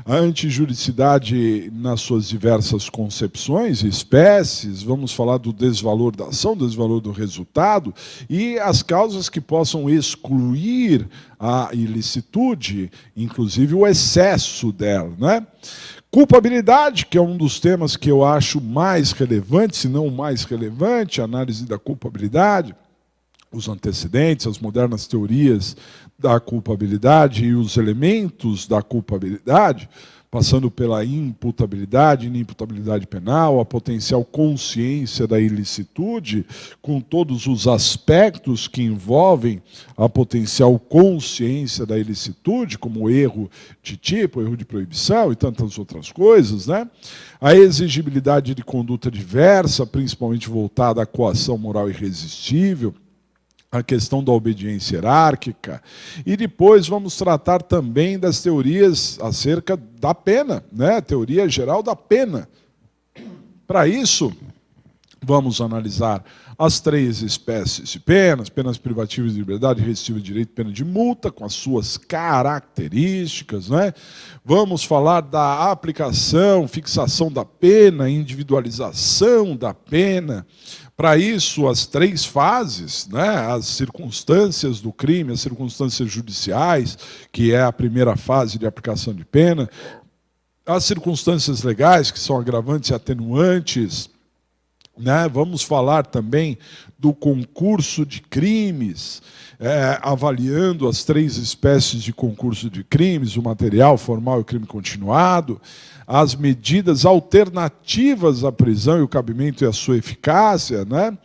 A antijuridicidade nas suas diversas concepções e espécies, vamos falar do desvalor da ação, desvalor do resultado, e as causas que possam excluir a ilicitude, inclusive o excesso dela, né? Culpabilidade, que é um dos temas que eu acho mais relevante, se não o mais relevante, a análise da culpabilidade, os antecedentes, as modernas teorias da culpabilidade e os elementos da culpabilidade, passando pela imputabilidade, inimputabilidade penal, a potencial consciência da ilicitude, com todos os aspectos que envolvem a potencial consciência da ilicitude, como erro de tipo, erro de proibição e tantas outras coisas, né? A exigibilidade de conduta diversa, principalmente voltada à coação moral irresistível, a questão da obediência hierárquica, e depois vamos tratar também das teorias acerca da pena, né? A teoria geral da pena. Para isso, vamos analisar as 3 espécies de penas, penas privativas de liberdade, restritivas de direito, pena de multa, com as suas características, né? Vamos falar da aplicação, fixação da pena, individualização da pena. Para isso, as 3 fases, né, as circunstâncias do crime, as circunstâncias judiciais, que é a primeira fase de aplicação de pena, as circunstâncias legais, que são agravantes e atenuantes, né? Vamos falar também do concurso de crimes, avaliando as 3 espécies de concurso de crimes, o material, formal e o crime continuado, as medidas alternativas à prisão e o cabimento e a sua eficácia, né?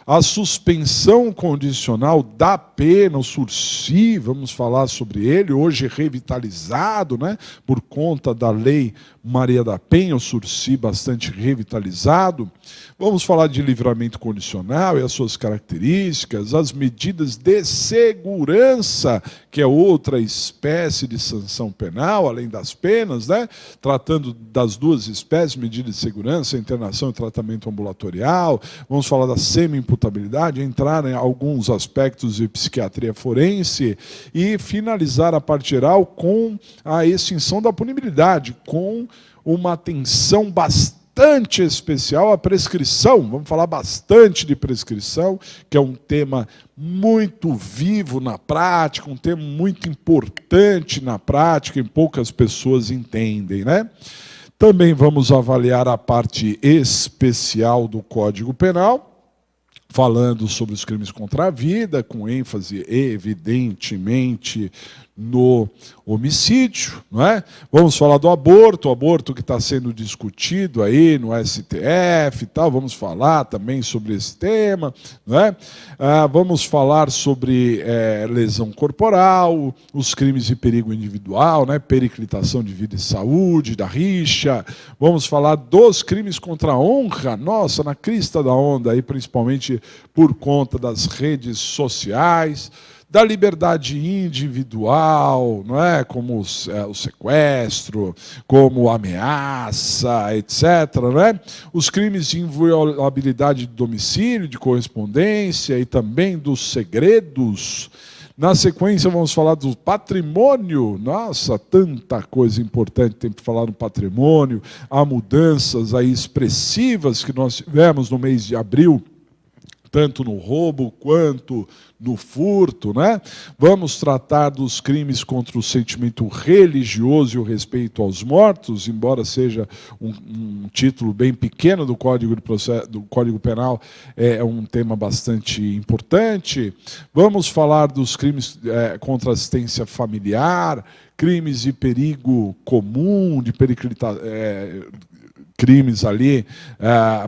a suspensão condicional da pena, o sursi, vamos falar sobre ele, hoje revitalizado, né, por conta da Lei Maria da Penha, o sursi bastante revitalizado. Vamos falar de livramento condicional e as suas características, as medidas de segurança, que é outra espécie de sanção penal, além das penas, né, tratando das duas espécies, medidas de segurança, internação e tratamento ambulatorial. Vamos falar da semi-imputabilidade, entrar em alguns aspectos de psiquiatria forense e finalizar a parte geral com a extinção da punibilidade, com uma atenção bastante especial à prescrição. Vamos falar bastante de prescrição, que é um tema muito vivo na prática, um tema muito importante na prática, e poucas pessoas entendem, né? Também vamos avaliar a parte especial do Código Penal, falando sobre os crimes contra a vida, com ênfase, evidentemente, no homicídio, não é? Vamos falar do aborto, o aborto que está sendo discutido aí no STF e tal, vamos falar também sobre esse tema, não é? Vamos falar sobre lesão corporal, os crimes de perigo individual, né? Periclitação de vida e saúde, da rixa, vamos falar dos crimes contra a honra, nossa, na crista da onda, aí, principalmente por conta das redes sociais, da liberdade individual, não é? Como o sequestro, como ameaça, etc. Não é? Os crimes de inviolabilidade de domicílio, de correspondência e também dos segredos. Na sequência, vamos falar do patrimônio. Nossa, tanta coisa importante tem para falar no patrimônio. Há mudanças aí expressivas que nós tivemos no mês de abril, tanto no roubo quanto no furto, né? Vamos tratar dos crimes contra o sentimento religioso e o respeito aos mortos, embora seja um título bem pequeno do Código Penal, é um tema bastante importante. Vamos falar dos crimes contra a assistência familiar, crimes de perigo comum, de crimes ali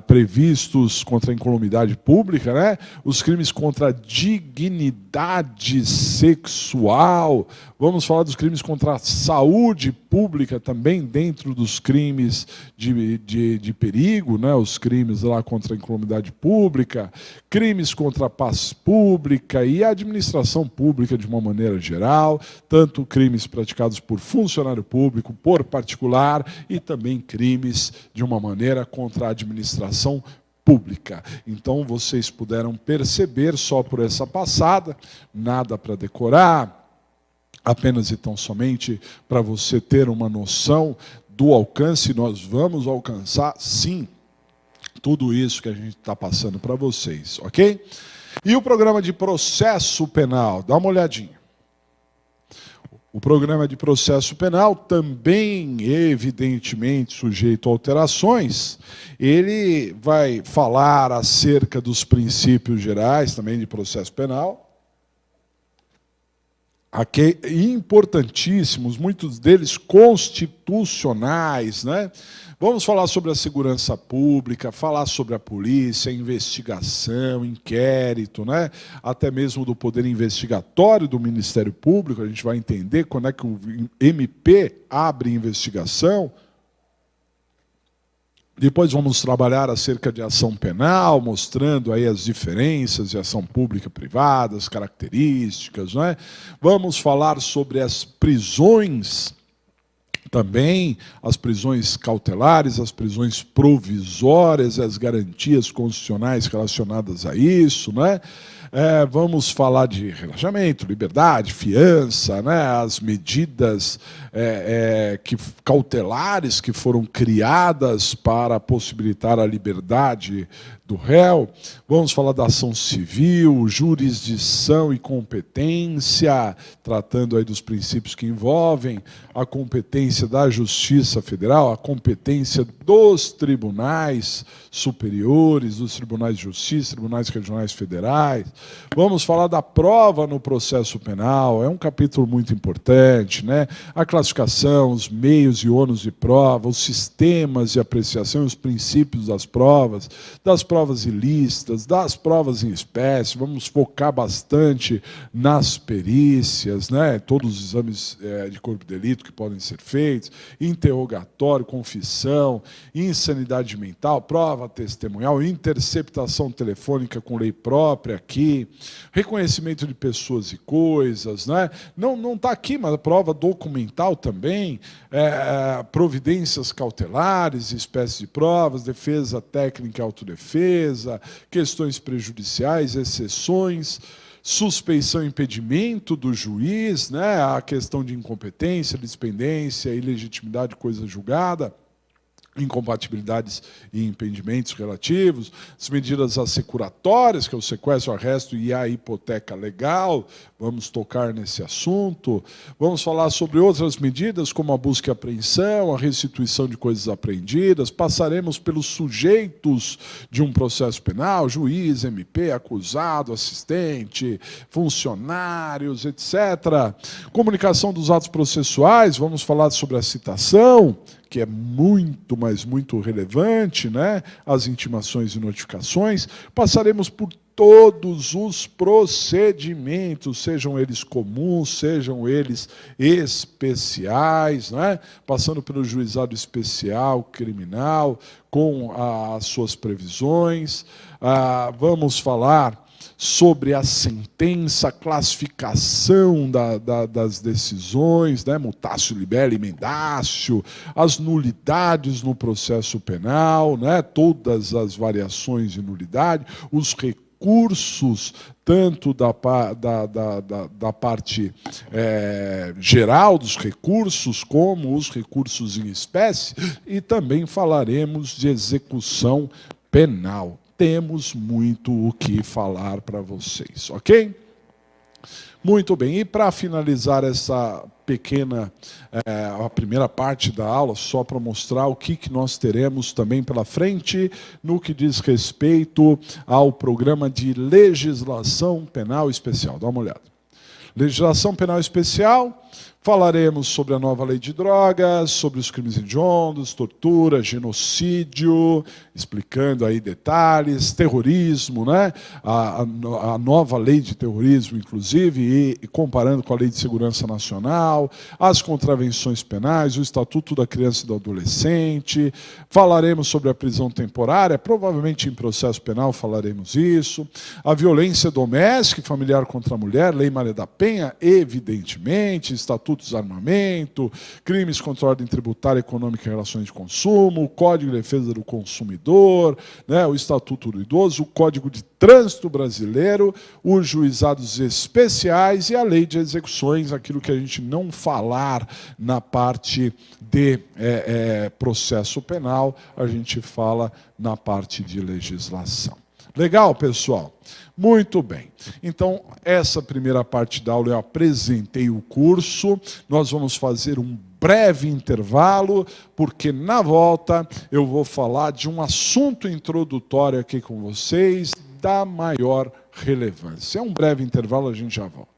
previstos contra a incolumidade pública, né? Os crimes contra a dignidade sexual. Vamos falar dos crimes contra a saúde pública também, dentro dos crimes de perigo, né? Os crimes lá contra a incolumidade pública, crimes contra a paz pública e a administração pública de uma maneira geral, tanto crimes praticados por funcionário público, por particular, e também crimes de uma maneira contra a administração pública. Então, vocês puderam perceber só por essa passada, nada para decorar, apenas e tão somente para você ter uma noção do alcance. Nós vamos alcançar, sim, tudo isso que a gente está passando para vocês, ok? E o programa de processo penal, dá uma olhadinha. O programa de processo penal, também evidentemente sujeito a alterações, ele vai falar acerca dos princípios gerais também de processo penal, aqui, importantíssimos, muitos deles constitucionais, né? Vamos falar sobre a segurança pública, falar sobre a polícia, investigação, inquérito, né? Até mesmo do poder investigatório do Ministério Público. A gente vai entender quando é que o MP abre investigação. Depois vamos trabalhar acerca de ação penal, mostrando aí as diferenças de ação pública e privada, as características, não é? Vamos falar sobre as prisões também, as prisões cautelares, as prisões provisórias, as garantias constitucionais relacionadas a isso, né? Vamos falar de relaxamento, liberdade, fiança, né? As medidas cautelares que foram criadas para possibilitar a liberdade do réu. Vamos falar da ação civil, jurisdição e competência, tratando aí dos princípios que envolvem a competência competência da Justiça Federal, a competência dos tribunais superiores, dos tribunais de justiça, tribunais regionais federais. Vamos falar da prova no processo penal, é um capítulo muito importante, né? A classificação, os meios e ônus de prova, os sistemas de apreciação e os princípios das provas ilícitas, das provas em espécie. Vamos focar bastante nas perícias, né? Todos os exames de corpo de delito que podem ser feitos, interrogatório, confissão, insanidade mental, prova testemunhal, interceptação telefônica com lei própria aqui, reconhecimento de pessoas e coisas, né? Não está aqui, mas a prova documental também, providências cautelares, espécies de provas, defesa técnica e autodefesa, questões prejudiciais, exceções, suspeição e impedimento do juiz, né? A questão de incompetência, dispendência, ilegitimidade, coisa julgada, incompatibilidades e impedimentos relativos, as medidas assecuratórias, que é o sequestro, o arresto e a hipoteca legal, vamos tocar nesse assunto. Vamos falar sobre outras medidas, como a busca e apreensão, a restituição de coisas apreendidas, passaremos pelos sujeitos de um processo penal, juiz, MP, acusado, assistente, funcionários, etc. Comunicação dos atos processuais, vamos falar sobre a citação, que é muito, mas muito relevante, né? As intimações e notificações. Passaremos por todos os procedimentos, sejam eles comuns, sejam eles especiais, né? Passando pelo juizado especial, criminal, com as suas previsões. Vamos falar sobre a sentença, a classificação das decisões, né? Mutatio libelli, emendatio, as nulidades no processo penal, né? Todas as variações de nulidade, os recursos, tanto da parte geral dos recursos, como os recursos em espécie, e também falaremos de execução penal. Temos muito o que falar para vocês, ok? Muito bem, e para finalizar essa pequena, a primeira parte da aula, só para mostrar o que nós teremos também pela frente, no que diz respeito ao programa de legislação penal especial. Dá uma olhada. Legislação penal especial, falaremos sobre a nova lei de drogas, sobre os crimes hediondos, tortura, genocídio, explicando aí detalhes, terrorismo, né? A nova lei de terrorismo, inclusive, e comparando com a Lei de Segurança Nacional, as contravenções penais, o Estatuto da Criança e do Adolescente, falaremos sobre a prisão temporária, provavelmente em processo penal falaremos isso, a violência doméstica e familiar contra a mulher, Lei Maria da Penha, evidentemente, Estatuto de Armamento, crimes contra a ordem tributária, econômica e relações de consumo, o Código de Defesa do Consumidor, né, o Estatuto do Idoso, o Código de Trânsito Brasileiro, os juizados especiais e a lei de execuções, aquilo que a gente não falar na parte de processo penal, a gente fala na parte de legislação. Legal, pessoal? Muito bem. Então, essa primeira parte da aula eu apresentei o curso. Nós vamos fazer um breve intervalo, porque na volta eu vou falar de um assunto introdutório aqui com vocês, da maior relevância. É um breve intervalo, a gente já volta.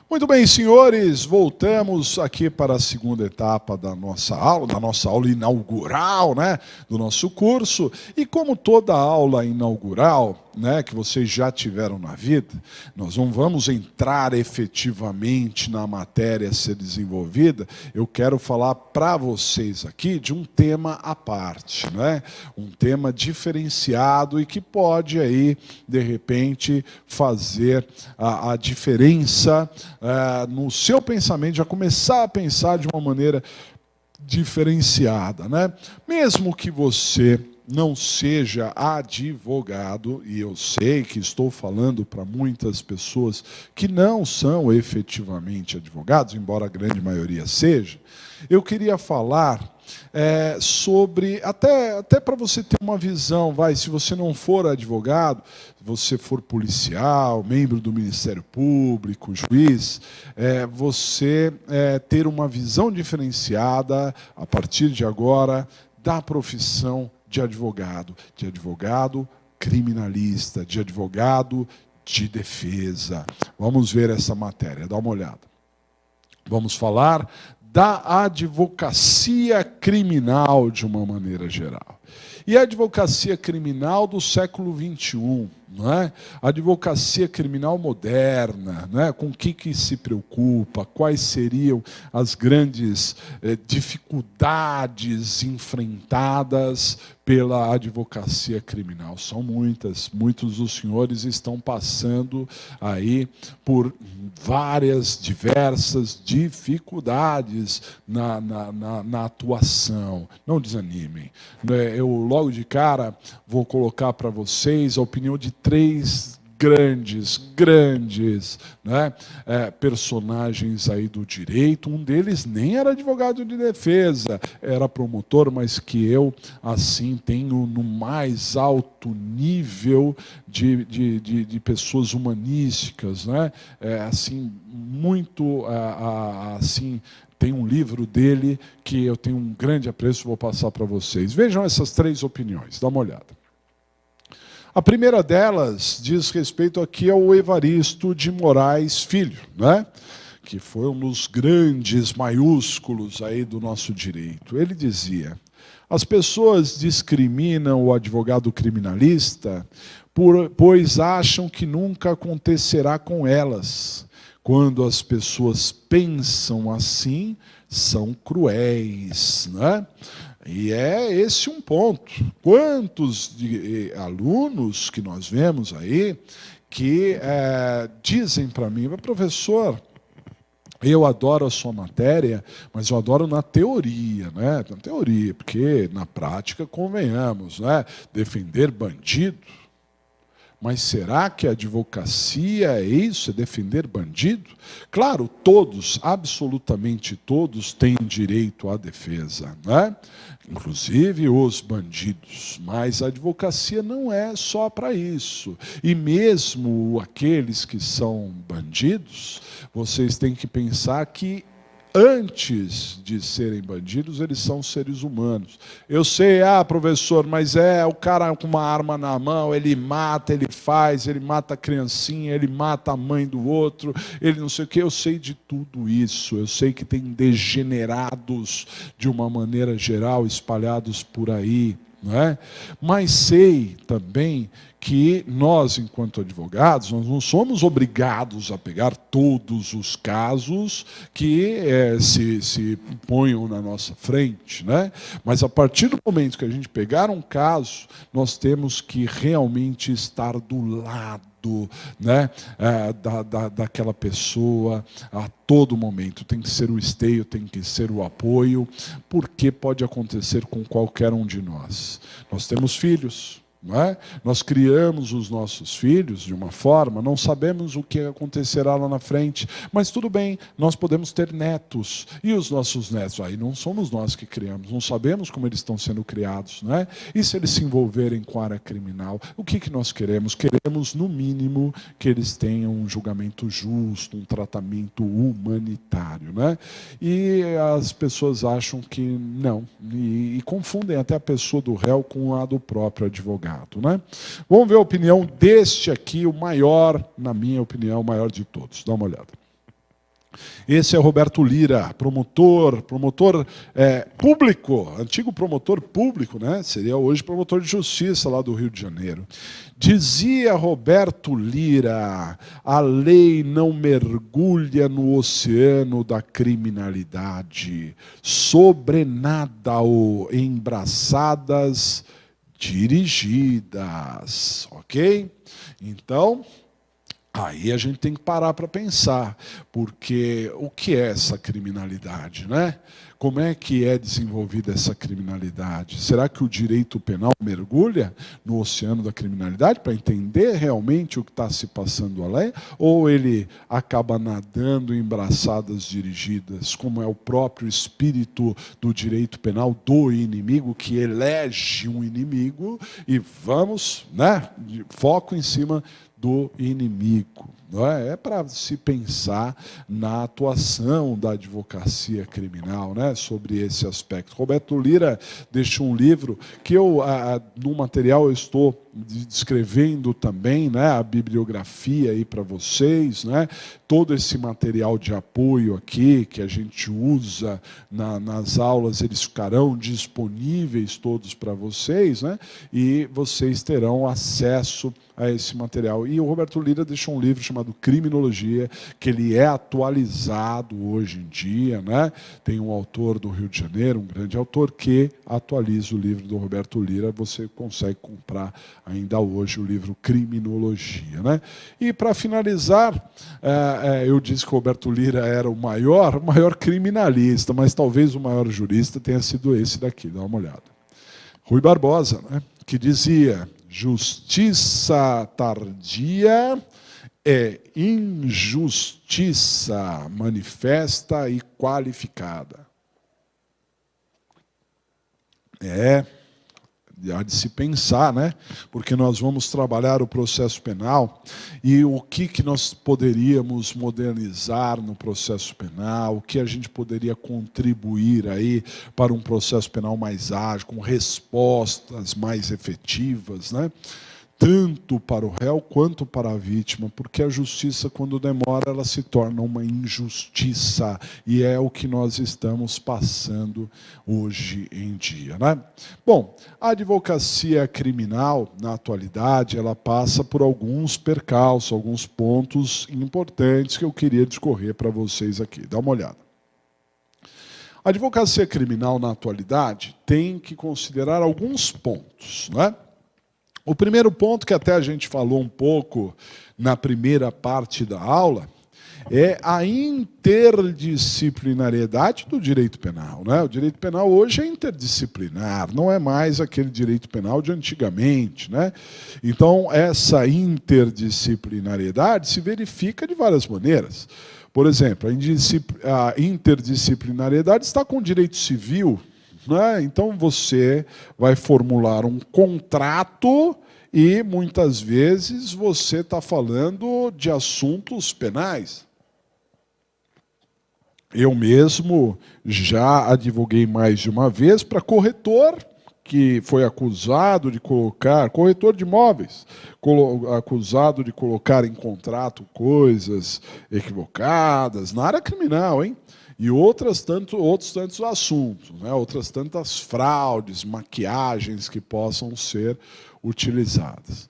Muito bem, senhores, voltamos aqui para a segunda etapa da nossa aula inaugural, né, do nosso curso. E como toda aula inaugural, né, que vocês já tiveram na vida, nós não vamos entrar efetivamente na matéria a ser desenvolvida. Eu quero falar para vocês aqui de um tema à parte, né, um tema diferenciado e que pode aí, de repente, fazer a diferença no seu pensamento, já começar a pensar de uma maneira diferenciada, né? Mesmo que você não seja advogado, e eu sei que estou falando para muitas pessoas que não são efetivamente advogados, embora a grande maioria seja, eu queria falar sobre, até para você ter uma visão, se você não for advogado, você for policial, membro do Ministério Público, juiz, você ter uma visão diferenciada, a partir de agora, da profissão de advogado criminalista, de advogado de defesa. Vamos ver essa matéria, dá uma olhada. Vamos falar da advocacia criminal de uma maneira geral. E a advocacia criminal do século XXI, não é? A advocacia criminal moderna, não é? Com o que se preocupa, quais seriam as grandes dificuldades enfrentadas pela advocacia criminal. São muitos dos senhores estão passando aí por diversas dificuldades na atuação. Não desanimem. Eu, logo de cara, vou colocar para vocês a opinião de três grandes, né, personagens aí do direito. Um deles nem era advogado de defesa, era promotor, mas que eu, assim, tenho no mais alto nível de pessoas humanísticas, né, assim, muito, assim. Tem um livro dele que eu tenho um grande apreço, vou passar para vocês. Vejam essas três opiniões, dá uma olhada. A primeira delas diz respeito aqui ao Evaristo de Moraes Filho, né? Que foi um dos grandes maiúsculos aí do nosso direito. Ele dizia: as pessoas discriminam o advogado criminalista pois acham que nunca acontecerá com elas. Quando as pessoas pensam assim, são cruéis, né? E é esse um ponto. Quantos alunos que nós vemos aí que dizem para mim: professor, eu adoro a sua matéria, mas eu adoro na teoria, né? Na teoria, porque na prática, convenhamos, né? Defender bandido. Mas será que a advocacia é isso, é defender bandido? Claro, todos, absolutamente todos, têm direito à defesa, né? Inclusive os bandidos. Mas a advocacia não é só para isso. E mesmo aqueles que são bandidos, vocês têm que pensar que antes de serem bandidos, eles são seres humanos. Eu sei, professor, mas o cara com uma arma na mão, ele mata, ele mata a criancinha, ele mata a mãe do outro, ele não sei o quê. Eu sei de tudo isso. Eu sei que tem degenerados, de uma maneira geral, espalhados por aí, não é? Mas sei também que nós, enquanto advogados, nós não somos obrigados a pegar todos os casos que se ponham na nossa frente, né? Mas a partir do momento que a gente pegar um caso, nós temos que realmente estar do lado, né, daquela pessoa a todo momento. Tem que ser o esteio, tem que ser o apoio, porque pode acontecer com qualquer um de nós. Nós temos filhos, não é? Nós criamos os nossos filhos de uma forma, não sabemos o que acontecerá lá na frente, mas tudo bem, nós podemos ter netos, e os nossos netos, aí não somos nós que criamos, não sabemos como eles estão sendo criados, não é? E se eles se envolverem com a área criminal, o que nós queremos? Queremos, no mínimo, que eles tenham um julgamento justo, um tratamento humanitário, né? E as pessoas acham que não, e confundem até a pessoa do réu com a do próprio advogado. Né? Vamos ver a opinião deste aqui, o maior, na minha opinião, o maior de todos. Dá uma olhada. Esse é Roberto Lira, promotor público, antigo promotor público, né? Seria hoje promotor de justiça lá do Rio de Janeiro. Dizia Roberto Lira: a lei não mergulha no oceano da criminalidade, sobrenada ou em braçadas dirigidas, ok? Então, aí a gente tem que parar para pensar, porque o que é essa criminalidade, né? Como é que é desenvolvida essa criminalidade? Será que o direito penal mergulha no oceano da criminalidade para entender realmente o que está se passando além? Ou ele acaba nadando em braçadas dirigidas, como é o próprio espírito do direito penal do inimigo, que elege um inimigo e vamos, né, foco em cima do inimigo. Não é? É para se pensar na atuação da advocacia criminal, né, sobre esse aspecto. Roberto Lira deixou um livro que no material eu estou descrevendo também, né, a bibliografia aí para vocês, né, todo esse material de apoio aqui que a gente usa nas aulas, eles ficarão disponíveis todos para vocês, né, e vocês terão acesso a esse material. E o Roberto Lira deixou um livro chamado Criminologia, que ele é atualizado hoje em dia, né? Tem um autor do Rio de Janeiro, um grande autor, que atualiza o livro do Roberto Lira. Você consegue comprar ainda hoje o livro Criminologia, né? E para finalizar, eu disse que o Roberto Lira era o maior criminalista, mas talvez o maior jurista tenha sido esse daqui, dá uma olhada. Rui Barbosa, né? Que dizia: justiça tardia é injustiça manifesta e qualificada. Há de se pensar, né? Porque nós vamos trabalhar o processo penal e o que nós poderíamos modernizar no processo penal, o que a gente poderia contribuir aí para um processo penal mais ágil, com respostas mais efetivas, né? Tanto para o réu quanto para a vítima, porque a justiça, quando demora, ela se torna uma injustiça, e é o que nós estamos passando hoje em dia, né? Bom, a advocacia criminal, na atualidade, ela passa por alguns percalços, alguns pontos importantes que eu queria discorrer para vocês aqui. Dá uma olhada. A advocacia criminal, na atualidade, tem que considerar alguns pontos, né? O primeiro ponto, que até a gente falou um pouco na primeira parte da aula, é a interdisciplinariedade do direito penal, né? O direito penal hoje é interdisciplinar, não é mais aquele direito penal de antigamente, né? Então, essa interdisciplinariedade se verifica de várias maneiras. Por exemplo, a interdisciplinariedade está com o direito civil, né? Então você vai formular um contrato e muitas vezes você está falando de assuntos penais. Eu mesmo já advoguei mais de uma vez para corretor que foi acusado de colocar, corretor de imóveis, acusado de colocar em contrato coisas equivocadas na área criminal, hein? E outros tantos assuntos, né? Outras tantas fraudes, maquiagens que possam ser utilizadas.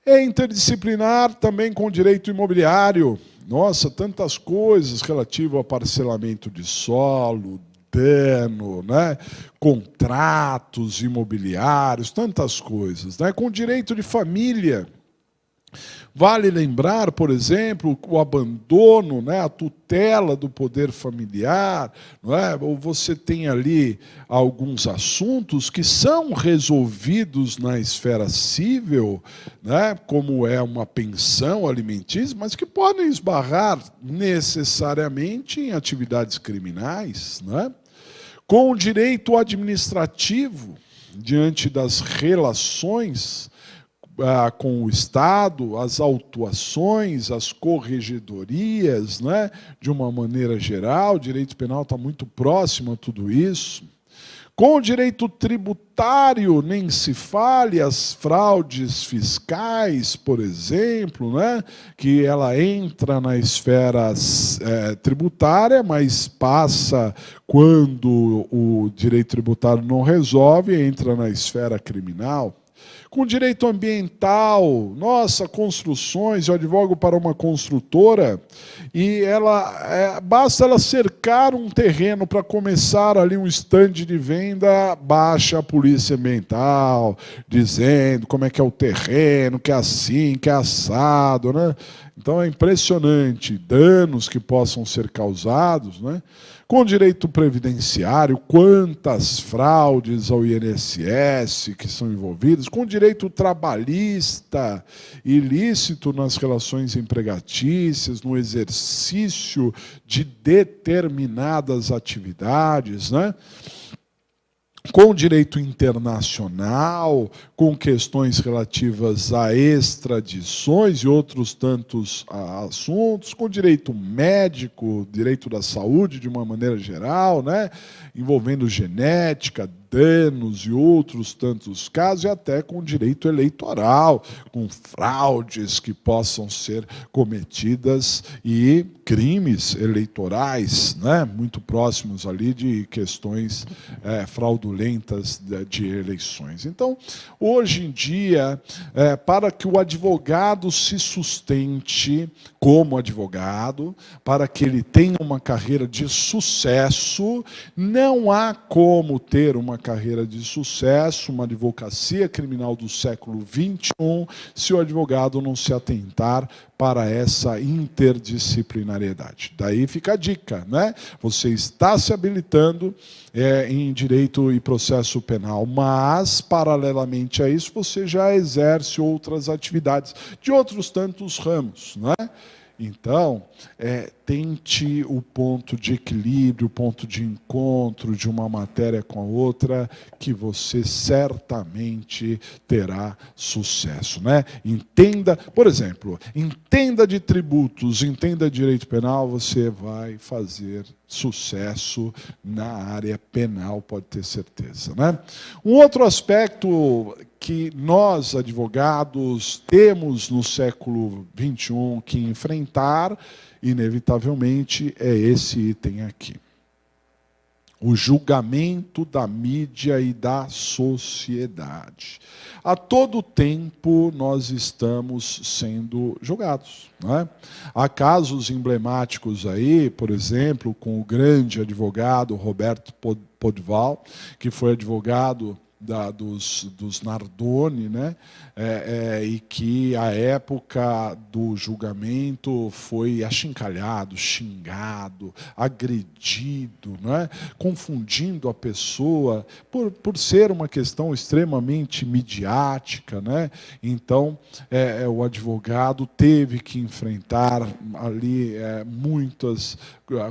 É interdisciplinar também com o direito imobiliário. Nossa, tantas coisas relativas ao parcelamento de solo, dano, né? Contratos imobiliários, tantas coisas, né? Com o direito de família. Vale lembrar, por exemplo, o abandono, né, a tutela do poder familiar, não é? Ou você tem ali alguns assuntos que são resolvidos na esfera civil, né, como é uma pensão alimentícia, mas que podem esbarrar necessariamente em atividades criminais, né? Com o direito administrativo, diante das relações com o Estado, as autuações, as corregedorias, né? De uma maneira geral, o direito penal está muito próximo a tudo isso. Com o direito tributário, nem se fale, as fraudes fiscais, por exemplo, né, que ela entra na esfera tributária, mas passa, quando o direito tributário não resolve, entra na esfera criminal. Com direito ambiental, nossa, construções, eu advogo para uma construtora e basta ela cercar um terreno para começar ali um estande de venda, baixa a polícia ambiental, dizendo como é que é o terreno, que é assim, que é assado, né? Então é impressionante, danos que possam ser causados, né? Com direito previdenciário, quantas fraudes ao INSS que são envolvidas, com direito trabalhista, ilícito nas relações empregatícias, no exercício de determinadas atividades, né? Com direito internacional, com questões relativas a extradições e outros tantos assuntos, com direito médico, direito da saúde de uma maneira geral, né? Envolvendo genética, danos e outros tantos casos, e até com direito eleitoral, com fraudes que possam ser cometidas e crimes eleitorais, né, muito próximos ali de questões fraudulentas de eleições. Então, hoje em dia, para que o advogado se sustente como advogado, para que ele tenha uma carreira de sucesso, não há como ter uma carreira de sucesso, uma advocacia criminal do século XXI, se o advogado não se atentar para essa interdisciplinariedade. Daí fica a dica, né? Você está se habilitando em direito e processo penal, mas, paralelamente a isso, você já exerce outras atividades de outros tantos ramos, não é? Então, tente o ponto de equilíbrio, o ponto de encontro de uma matéria com a outra, que você certamente terá sucesso, né? Entenda, por exemplo, entenda de tributos, entenda de direito penal, você vai fazer sucesso na área penal, pode ter certeza, né? Um outro aspecto que nós, advogados, temos no século XXI que enfrentar, inevitavelmente, é esse item aqui. O julgamento da mídia e da sociedade. A todo tempo nós estamos sendo julgados, não é? Há casos emblemáticos aí, por exemplo, com o grande advogado Roberto Podval, que foi advogado dos Nardoni, né? E que, à época do julgamento, foi achincalhado, xingado, agredido, né? Confundindo a pessoa por ser uma questão extremamente midiática, né? Então, o advogado teve que enfrentar ali muitas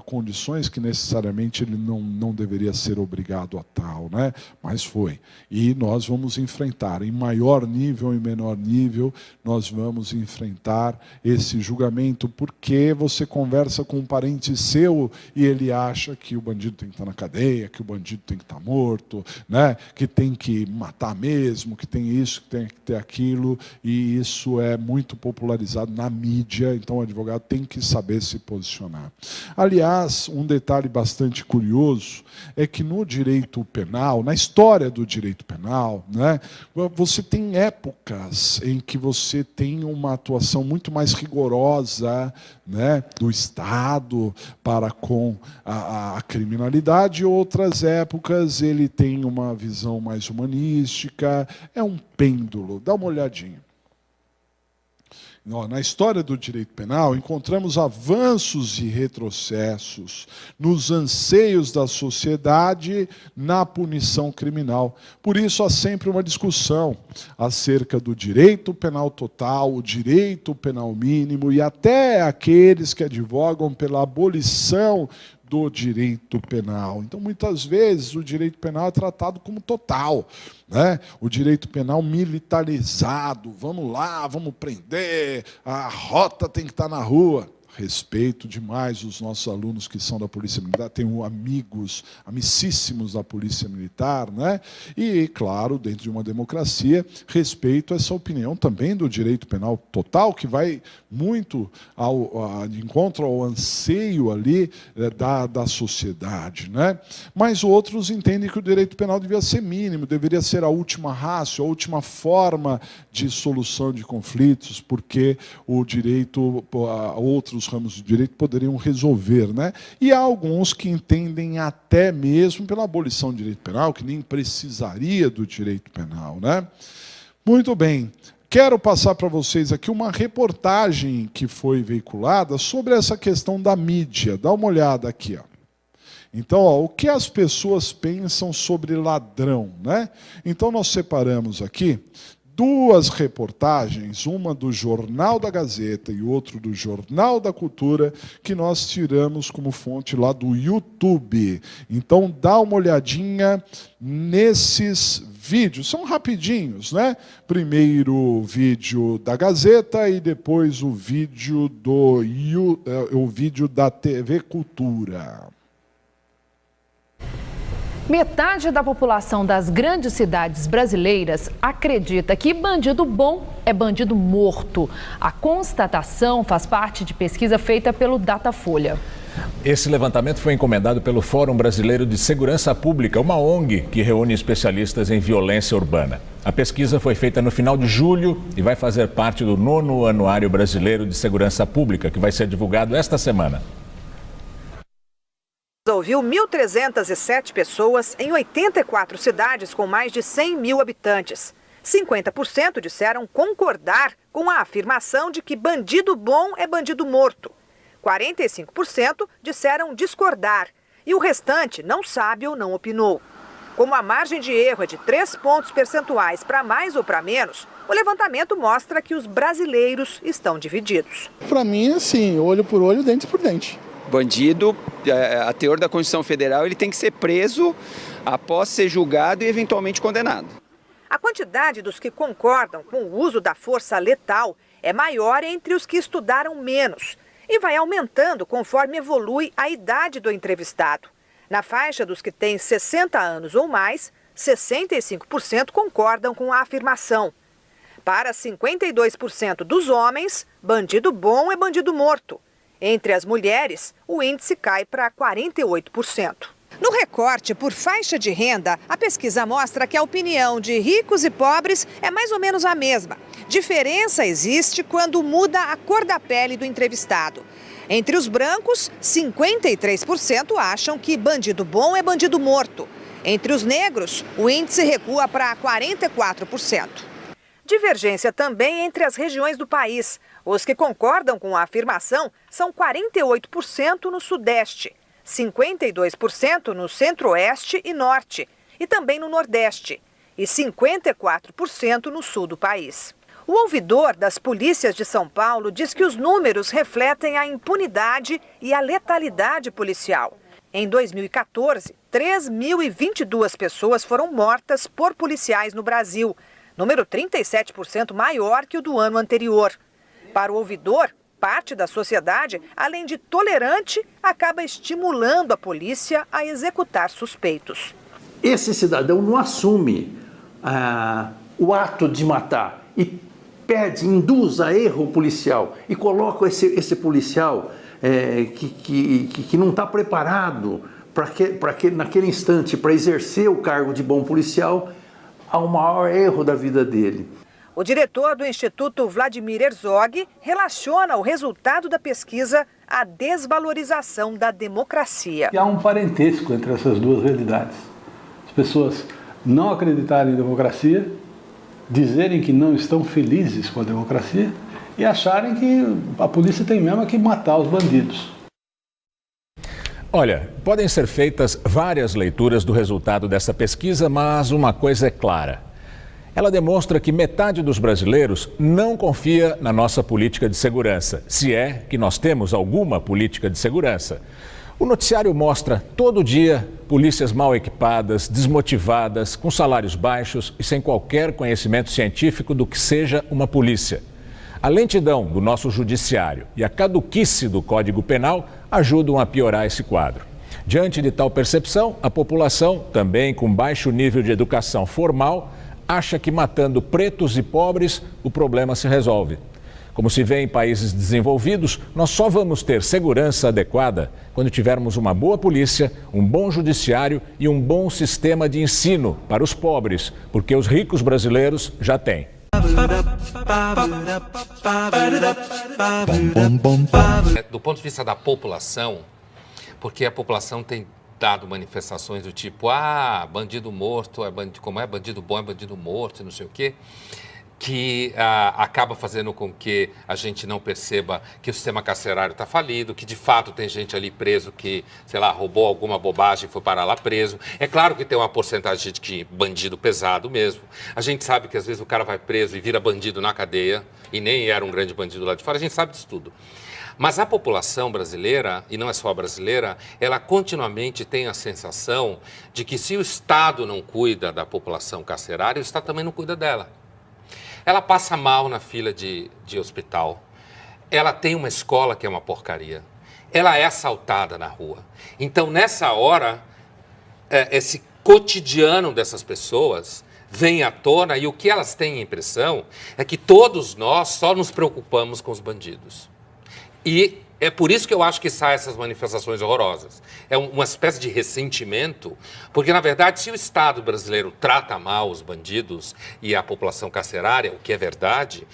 condições que necessariamente ele não deveria ser obrigado a tal, né? Mas foi. E nós vamos enfrentar, em maior nível ou em menor nível, nós vamos enfrentar esse julgamento, porque você conversa com um parente seu e ele acha que o bandido tem que estar na cadeia, que o bandido tem que estar morto, né? Que tem que matar mesmo, que tem isso, que tem que ter aquilo, e isso é muito popularizado na mídia, então o advogado tem que saber se posicionar. Aliás, um detalhe bastante curioso é que no direito penal, na história do direito penal, né, você tem épocas em que você tem uma atuação muito mais rigorosa, né, do Estado para com a criminalidade, e outras épocas ele tem uma visão mais humanística, é um pêndulo, dá uma olhadinha. Na história do direito penal, encontramos avanços e retrocessos nos anseios da sociedade na punição criminal. Por isso, há sempre uma discussão acerca do direito penal total, o direito penal mínimo, e até aqueles que advogam pela abolição do direito penal. Então, muitas vezes, o direito penal é tratado como total, né? O direito penal militarizado, vamos lá, vamos prender, a rota tem que estar na rua. respeito demais os nossos alunos que são da Polícia Militar, tenho amigos, amicíssimos da Polícia Militar, né? E, claro, dentro de uma democracia, respeito essa opinião também do direito penal total, que vai muito de encontro ao anseio ali da sociedade, né? Mas outros entendem que o direito penal devia ser mínimo, deveria ser a última ratio, a última forma de solução de conflitos, porque o direito, outros ramos do direito poderiam resolver, né? E há alguns que entendem até mesmo pela abolição do direito penal, que nem precisaria do direito penal, né? Muito bem. Quero passar para vocês aqui uma reportagem que foi veiculada sobre essa questão da mídia. Dá uma olhada aqui, ó. Então, ó, o que as pessoas pensam sobre ladrão, né? Então, nós separamos aqui duas reportagens, uma do Jornal da Gazeta e outra do Jornal da Cultura, que nós tiramos como fonte lá do YouTube. Então, dá uma olhadinha nesses vídeos. São rapidinhos, né? Primeiro o vídeo da Gazeta e depois o vídeo da TV Cultura. Metade da população das grandes cidades brasileiras acredita que bandido bom é bandido morto. A constatação faz parte de pesquisa feita pelo Datafolha. Esse levantamento foi encomendado pelo Fórum Brasileiro de Segurança Pública, uma ONG que reúne especialistas em violência urbana. A pesquisa foi feita no final de julho e vai fazer parte do 9º Anuário Brasileiro de Segurança Pública, que vai ser divulgado esta semana. Ouviu 1.307 pessoas em 84 cidades com mais de 100 mil habitantes. 50% disseram concordar com a afirmação de que bandido bom é bandido morto. 45% disseram discordar e o restante não sabe ou não opinou. Como a margem de erro é de 3 pontos percentuais para mais ou para menos, o levantamento mostra que os brasileiros estão divididos. Para mim, assim, olho por olho, dente por dente. Bandido, a teor da Constituição Federal, ele tem que ser preso após ser julgado e eventualmente condenado. A quantidade dos que concordam com o uso da força letal é maior entre os que estudaram menos e vai aumentando conforme evolui a idade do entrevistado. Na faixa dos que têm 60 anos ou mais, 65% concordam com a afirmação. Para 52% dos homens, bandido bom é bandido morto. Entre as mulheres, o índice cai para 48%. No recorte por faixa de renda, a pesquisa mostra que a opinião de ricos e pobres é mais ou menos a mesma. Diferença existe quando muda a cor da pele do entrevistado. Entre os brancos, 53% acham que bandido bom é bandido morto. Entre os negros, o índice recua para 44%. Divergência também entre as regiões do país. Os que concordam com a afirmação são 48% no Sudeste, 52% no Centro-Oeste e Norte, e também no Nordeste, e 54% no Sul do país. O ouvidor das polícias de São Paulo diz que os números refletem a impunidade e a letalidade policial. Em 2014, 3.022 pessoas foram mortas por policiais no Brasil, número 37% maior que o do ano anterior. Para o ouvidor, parte da sociedade, além de tolerante, acaba estimulando a polícia a executar suspeitos. Esse cidadão não assume o ato de matar e induz a erro policial e coloca esse policial que não está preparado naquele instante para exercer o cargo de bom policial ao maior erro da vida dele. O diretor do Instituto Vladimir Herzog relaciona o resultado da pesquisa à desvalorização da democracia. E há um parentesco entre essas duas realidades. As pessoas não acreditarem em democracia, dizerem que não estão felizes com a democracia e acharem que a polícia tem mesmo que matar os bandidos. Olha, podem ser feitas várias leituras do resultado dessa pesquisa, mas uma coisa é clara. Ela demonstra que metade dos brasileiros não confia na nossa política de segurança, se é que nós temos alguma política de segurança. O noticiário mostra todo dia polícias mal equipadas, desmotivadas, com salários baixos e sem qualquer conhecimento científico do que seja uma polícia. A lentidão do nosso judiciário e a caduquice do Código Penal ajudam a piorar esse quadro. Diante de tal percepção, a população, também com baixo nível de educação formal, acha que matando pretos e pobres o problema se resolve. Como se vê em países desenvolvidos, nós só vamos ter segurança adequada quando tivermos uma boa polícia, um bom judiciário e um bom sistema de ensino para os pobres, porque os ricos brasileiros já têm. Do ponto de vista da população, porque a população tem dado manifestações do tipo, bandido morto, como é bandido bom, é bandido morto, não sei o quê, que acaba fazendo com que a gente não perceba que o sistema carcerário está falido, que de fato tem gente ali preso que, sei lá, roubou alguma bobagem e foi parar lá preso. É claro que tem uma porcentagem de bandido pesado mesmo. A gente sabe que às vezes o cara vai preso e vira bandido na cadeia e nem era um grande bandido lá de fora, a gente sabe disso tudo. Mas a população brasileira, e não é só a brasileira, ela continuamente tem a sensação de que se o Estado não cuida da população carcerária, o Estado também não cuida dela. Ela passa mal na fila de hospital. Ela tem uma escola que é uma porcaria. Ela é assaltada na rua. Então, nessa hora, esse cotidiano dessas pessoas vem à tona e o que elas têm a impressão é que todos nós só nos preocupamos com os bandidos. E é por isso que eu acho que saem essas manifestações horrorosas. É uma espécie de ressentimento, porque, na verdade, se o Estado brasileiro trata mal os bandidos e a população carcerária, o que é verdade,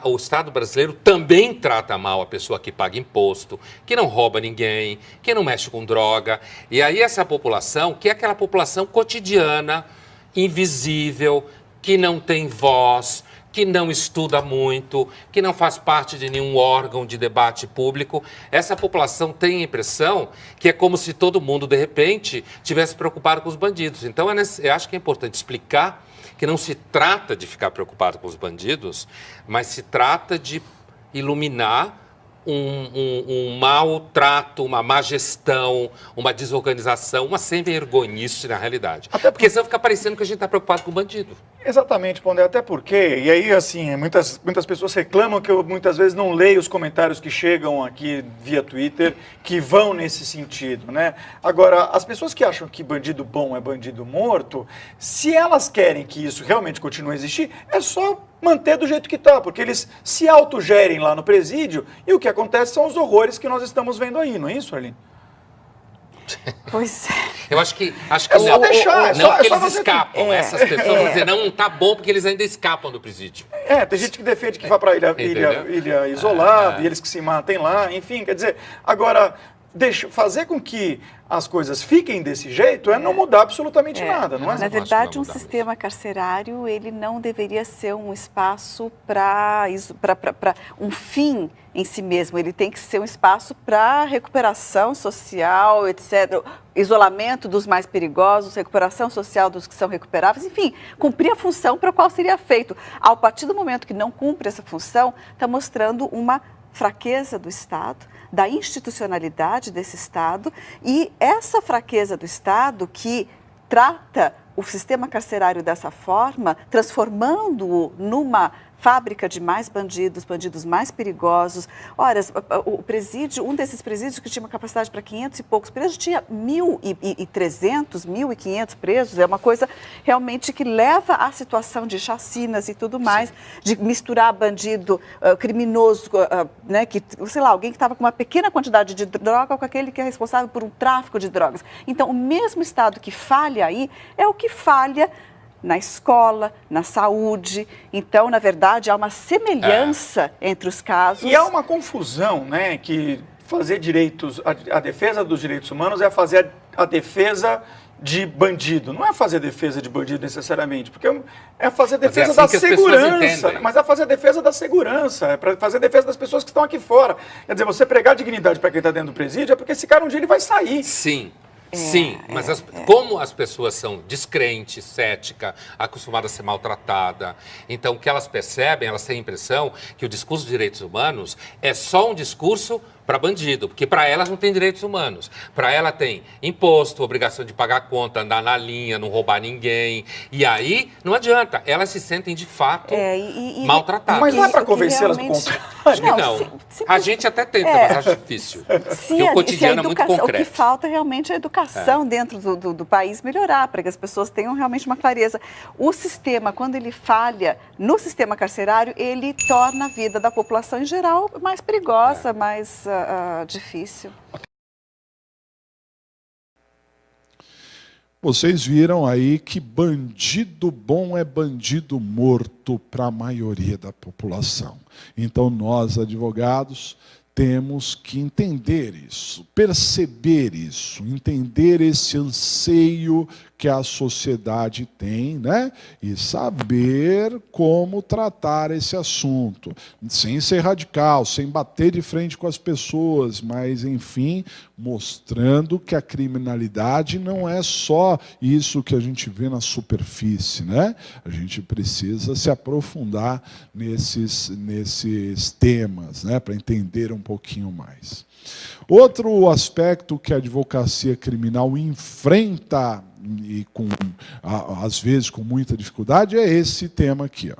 o Estado brasileiro também trata mal a pessoa que paga imposto, que não rouba ninguém, que não mexe com droga. E aí essa população, que é aquela população cotidiana, invisível, que não tem voz, que não estuda muito, que não faz parte de nenhum órgão de debate público, essa população tem a impressão que é como se todo mundo, de repente, tivesse preocupado com os bandidos. Então, eu acho que é importante explicar que não se trata de ficar preocupado com os bandidos, mas se trata de iluminar um mau trato, uma má gestão, uma desorganização, uma sem-vergonhice na realidade. Até porque senão fica parecendo que a gente está preocupado com o bandido. Exatamente, Pondé, até porque, e aí assim, muitas pessoas reclamam que eu muitas vezes não leio os comentários que chegam aqui via Twitter, que vão nesse sentido, né? Agora, as pessoas que acham que bandido bom é bandido morto, se elas querem que isso realmente continue a existir, é só manter do jeito que está, porque eles se autogerem lá no presídio e o que acontece são os horrores que nós estamos vendo aí, não é isso, Arline? Pois é. Eu acho que só deixar, não porque eles escapam. Essas pessoas vão dizer, não tá bom porque eles ainda escapam do presídio. Tem gente que defende que vai para ilha isolada, e eles que se matem lá, enfim, quer dizer, agora, fazer com que as coisas fiquem desse jeito é não mudar absolutamente nada, não é? Na verdade, um sistema carcerário, ele não deveria ser um espaço para um fim em si mesmo. Ele tem que ser um espaço para recuperação social, etc., isolamento dos mais perigosos, recuperação social dos que são recuperáveis, enfim, cumprir a função para a qual seria feito. A partir do momento que não cumpre essa função, está mostrando uma fraqueza do Estado, da institucionalidade desse Estado, e essa fraqueza do Estado que trata o sistema carcerário dessa forma, transformando-o numa fábrica de mais bandidos, bandidos mais perigosos. Olha, o presídio, um desses presídios que tinha uma capacidade para 500 e poucos presos, tinha 1.300, 1.500 presos. É uma coisa realmente que leva à situação de chacinas e tudo mais, de misturar bandido criminoso, né, que, sei lá, alguém que estava com uma pequena quantidade de droga com aquele que é responsável por um tráfico de drogas. Então, o mesmo Estado que falha aí é o que falha na escola, na saúde. Então, na verdade, há uma semelhança entre os casos. E há uma confusão, né, que fazer direitos, a defesa dos direitos humanos é fazer a defesa de bandido. Não é fazer defesa de bandido necessariamente, porque é fazer defesa da segurança. Mas é fazer defesa da segurança, é para fazer defesa das pessoas que estão aqui fora. Quer dizer, você pregar dignidade para quem está dentro do presídio é porque esse cara um dia ele vai sair. Sim. Sim, mas como as pessoas são descrentes, céticas, acostumadas a ser maltratadas, então o que elas percebem, elas têm a impressão que o discurso de direitos humanos é só um discurso para bandido, porque para elas não tem direitos humanos. Para ela tem imposto, obrigação de pagar conta, andar na linha, não roubar ninguém. E aí não adianta, elas se sentem de fato maltratadas. Mas não é para convencê-las do contrário. Não, a gente até tenta, mas acho difícil. Porque o cotidiano é muito concreto. O que falta realmente é a educação dentro do país melhorar, para que as pessoas tenham realmente uma clareza. O sistema, quando ele falha no sistema carcerário, ele torna a vida da população em geral mais perigosa, mais difícil. Vocês viram aí que bandido bom é bandido morto para a maioria da população. Então nós, advogados, temos que entender isso, perceber isso, entender esse anseio que a sociedade tem, né? E saber como tratar esse assunto, sem ser radical, sem bater de frente com as pessoas, mas, enfim, mostrando que a criminalidade não é só isso que a gente vê na superfície, né? A gente precisa se aprofundar nesses temas, né? Para entender um pouquinho mais. Outro aspecto que a advocacia criminal enfrenta, e às vezes com muita dificuldade, é esse tema aqui, ó.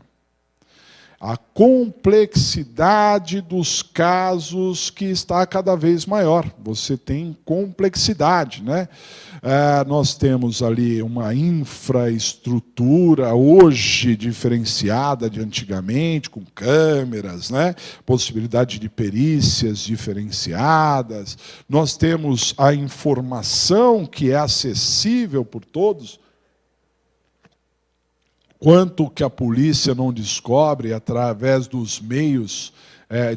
A complexidade dos casos que está cada vez maior. Você tem complexidade, né? Nós temos ali uma infraestrutura hoje diferenciada de antigamente, com câmeras, né? Possibilidade de perícias diferenciadas. Nós temos a informação que é acessível por todos. Quanto que a polícia não descobre através dos meios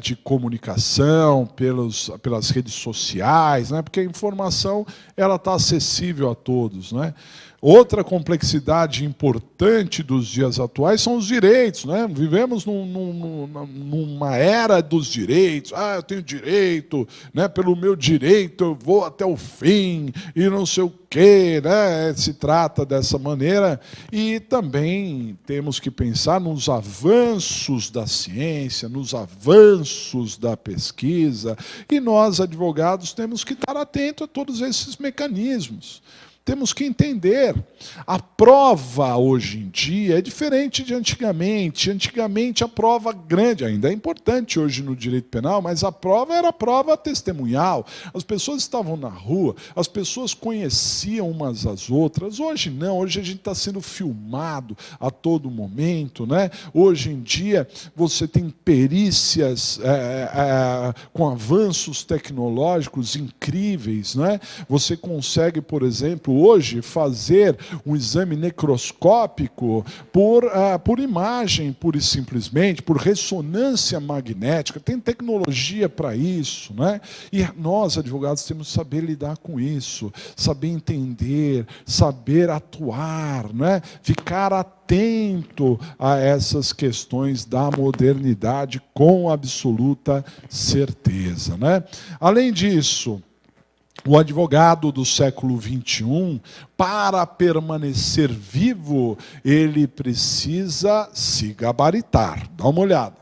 de comunicação, pelas redes sociais, né? Porque a informação está acessível a todos, né? Outra complexidade importante dos dias atuais são os direitos, né? Vivemos numa era dos direitos. Eu tenho direito, né? Pelo meu direito eu vou até o fim e não sei o quê, né? Se trata dessa maneira. E também temos que pensar nos avanços da ciência, nos avanços da pesquisa, e nós, advogados, temos que estar atentos a todos esses mecanismos. Temos que entender, a prova hoje em dia é diferente de antigamente. Antigamente a prova grande, ainda é importante hoje no direito penal, mas a prova era a prova testemunhal. As pessoas estavam na rua, as pessoas conheciam umas às outras. Hoje não, hoje a gente está sendo filmado a todo momento, né? Hoje em dia você tem perícias com avanços tecnológicos incríveis, né? Você consegue, por exemplo, hoje fazer um exame necroscópico por imagem, pura e simplesmente, por ressonância magnética. Tem tecnologia para isso, né? E nós, advogados, temos que saber lidar com isso, saber entender, saber atuar, né? Ficar atento a essas questões da modernidade com absoluta certeza, né? Além disso, o advogado do século XXI, para permanecer vivo, ele precisa se gabaritar. Dá uma olhada.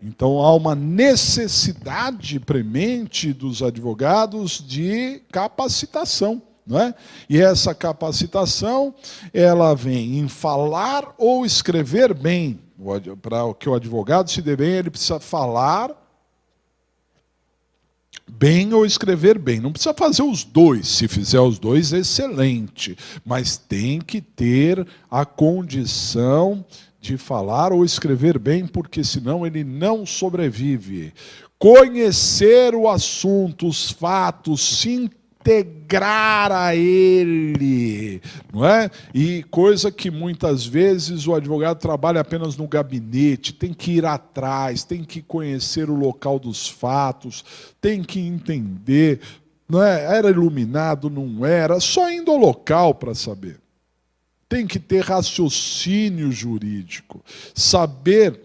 Então, há uma necessidade premente dos advogados de capacitação, não é? E essa capacitação, ela vem em falar ou escrever bem. Para que o advogado se dê bem, ele precisa falar bem ou escrever bem. Não precisa fazer os dois. Se fizer os dois, excelente. Mas tem que ter a condição de falar ou escrever bem, porque senão ele não sobrevive. Conhecer o assunto, os fatos, se integrar a ele, não é? E coisa que muitas vezes o advogado trabalha apenas no gabinete, tem que ir atrás, tem que conhecer o local dos fatos, tem que entender, não é? Era iluminado, não era, só indo ao local para saber. Tem que ter raciocínio jurídico, saber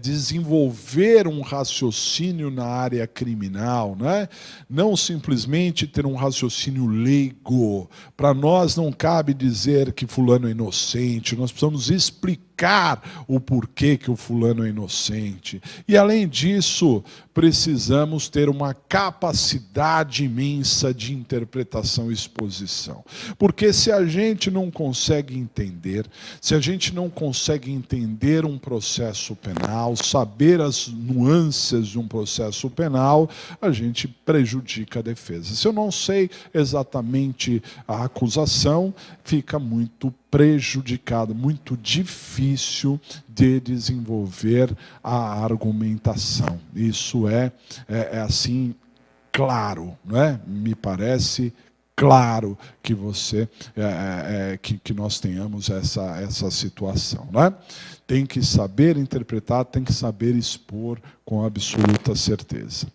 desenvolver um raciocínio na área criminal, né? Não simplesmente ter um raciocínio leigo. Para nós não cabe dizer que fulano é inocente, nós precisamos explicar explicar o porquê que o fulano é inocente. E, além disso, precisamos ter uma capacidade imensa de interpretação e exposição. Porque se a gente não consegue entender, se a gente não consegue entender um processo penal, saber as nuances de um processo penal, a gente prejudica a defesa. Se eu não sei exatamente a acusação, fica muito prejudicado, muito difícil de desenvolver a argumentação. Isso é assim, claro, não é? Me parece claro que que nós tenhamos essa situação, né? Tem que saber interpretar, tem que saber expor com absoluta certeza.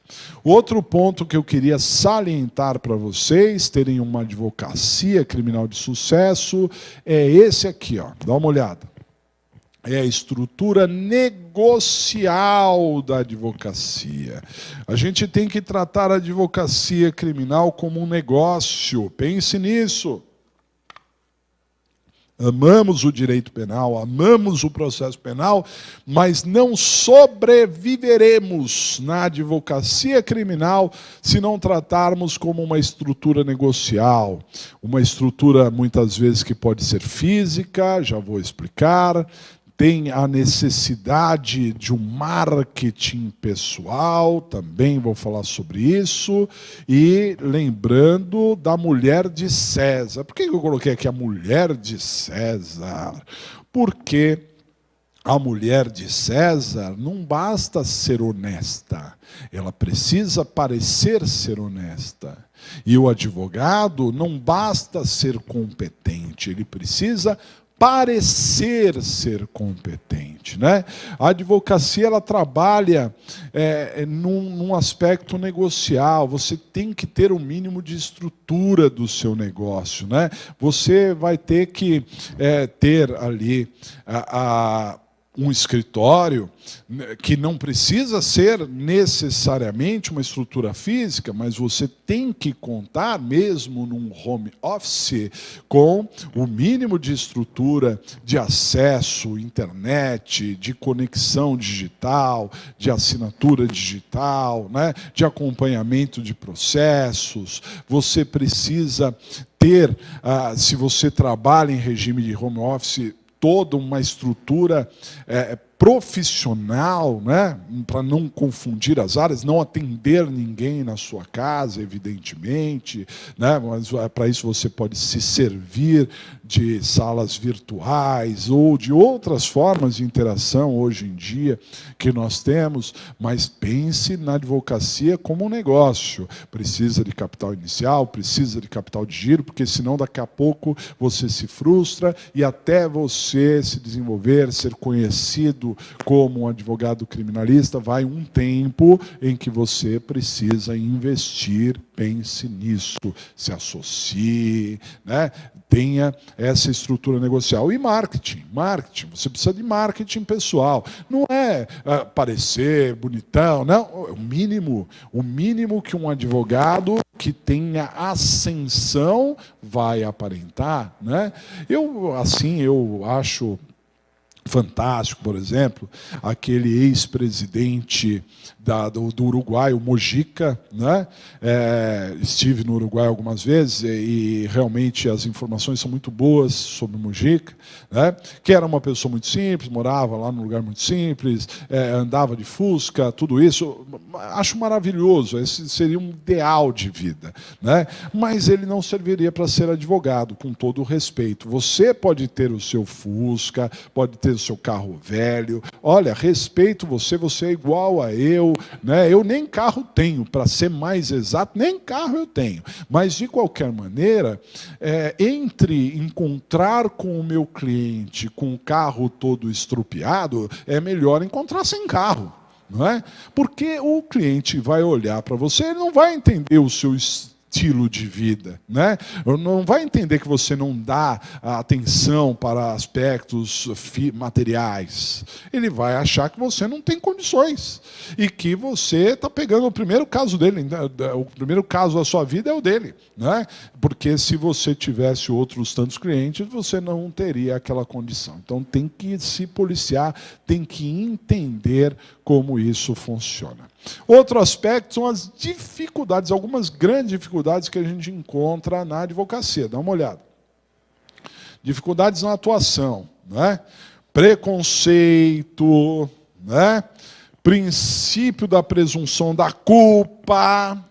Outro ponto que eu queria salientar para vocês, terem uma advocacia criminal de sucesso, é esse aqui, ó. Dá uma olhada. É a estrutura negocial da advocacia. A gente tem que tratar a advocacia criminal como um negócio. Pense nisso. Amamos o direito penal, amamos o processo penal, mas não sobreviveremos na advocacia criminal se não tratarmos como uma estrutura negocial. Uma estrutura, muitas vezes, que pode ser física, já vou explicar, tem a necessidade de um marketing pessoal, também vou falar sobre isso, e lembrando da mulher de César. Por que eu coloquei aqui a mulher de César? Porque a mulher de César não basta ser honesta, ela precisa parecer ser honesta. E o advogado não basta ser competente, ele precisa parecer ser competente, né? A advocacia, ela trabalha num aspecto negocial. Você tem que ter o mínimo de estrutura do seu negócio, né? Você vai ter que ter ali um escritório que não precisa ser necessariamente uma estrutura física, mas você tem que contar, mesmo num home office, com o mínimo de estrutura de acesso, internet, de conexão digital, de assinatura digital, né, de acompanhamento de processos. Você precisa ter, se você trabalha em regime de home office, toda uma estrutura profissional, né, para não confundir as áreas, não atender ninguém na sua casa, evidentemente, né, mas para isso você pode se servir de salas virtuais ou de outras formas de interação hoje em dia que nós temos, mas pense na advocacia como um negócio. Precisa de capital inicial, precisa de capital de giro, porque senão daqui a pouco você se frustra e até você se desenvolver, ser conhecido como um advogado criminalista, vai um tempo em que você precisa investir. Pense nisso, se associe, né? Tenha essa estrutura negocial. E marketing, você precisa de marketing pessoal. Não é parecer bonitão, não. O mínimo que um advogado que tenha ascensão vai aparentar, né? Eu acho fantástico, por exemplo, aquele ex-presidente do Uruguai, o Mojica, né? Estive no Uruguai algumas vezes e realmente as informações são muito boas sobre o Mojica, né? Que era uma pessoa muito simples, morava lá num lugar muito simples, andava de Fusca, tudo isso. Acho maravilhoso, esse seria um ideal de vida, né? Mas ele não serviria para ser advogado, com todo o respeito. Você pode ter o seu Fusca, pode ter o seu carro velho. Olha, respeito você é igual a eu, né? Eu nem carro tenho, para ser mais exato, nem carro eu tenho. Mas, de qualquer maneira, entre encontrar com o meu cliente com o carro todo estrupiado, é melhor encontrar sem carro. Não é? Porque o cliente vai olhar para você, ele não vai entender o seu estilo de vida, né? Não vai entender que você não dá atenção para aspectos materiais. Ele vai achar que você não tem condições e que você está pegando o primeiro caso dele. O primeiro caso da sua vida é o dele, né? Porque se você tivesse outros tantos clientes, você não teria aquela condição. Então tem que se policiar, tem que entender como isso funciona. Outro aspecto são as dificuldades, algumas grandes dificuldades que a gente encontra na advocacia. Dá uma olhada. Dificuldades na atuação, né? Preconceito, né? Princípio da presunção da culpa.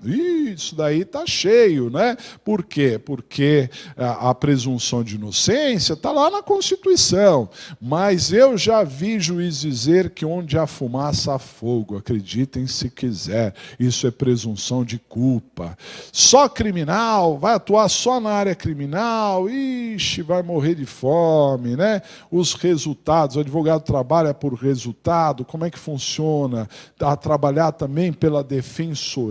Isso daí está cheio, né? Por quê? Porque a presunção de inocência está lá na Constituição. Mas eu já vi juiz dizer que onde há fumaça há fogo. Acreditem se quiser. Isso é presunção de culpa. Só criminal, vai atuar só na área criminal, ixi, vai morrer de fome, né? Os resultados, o advogado trabalha por resultado, como é que funciona? A trabalhar também pela defensoria.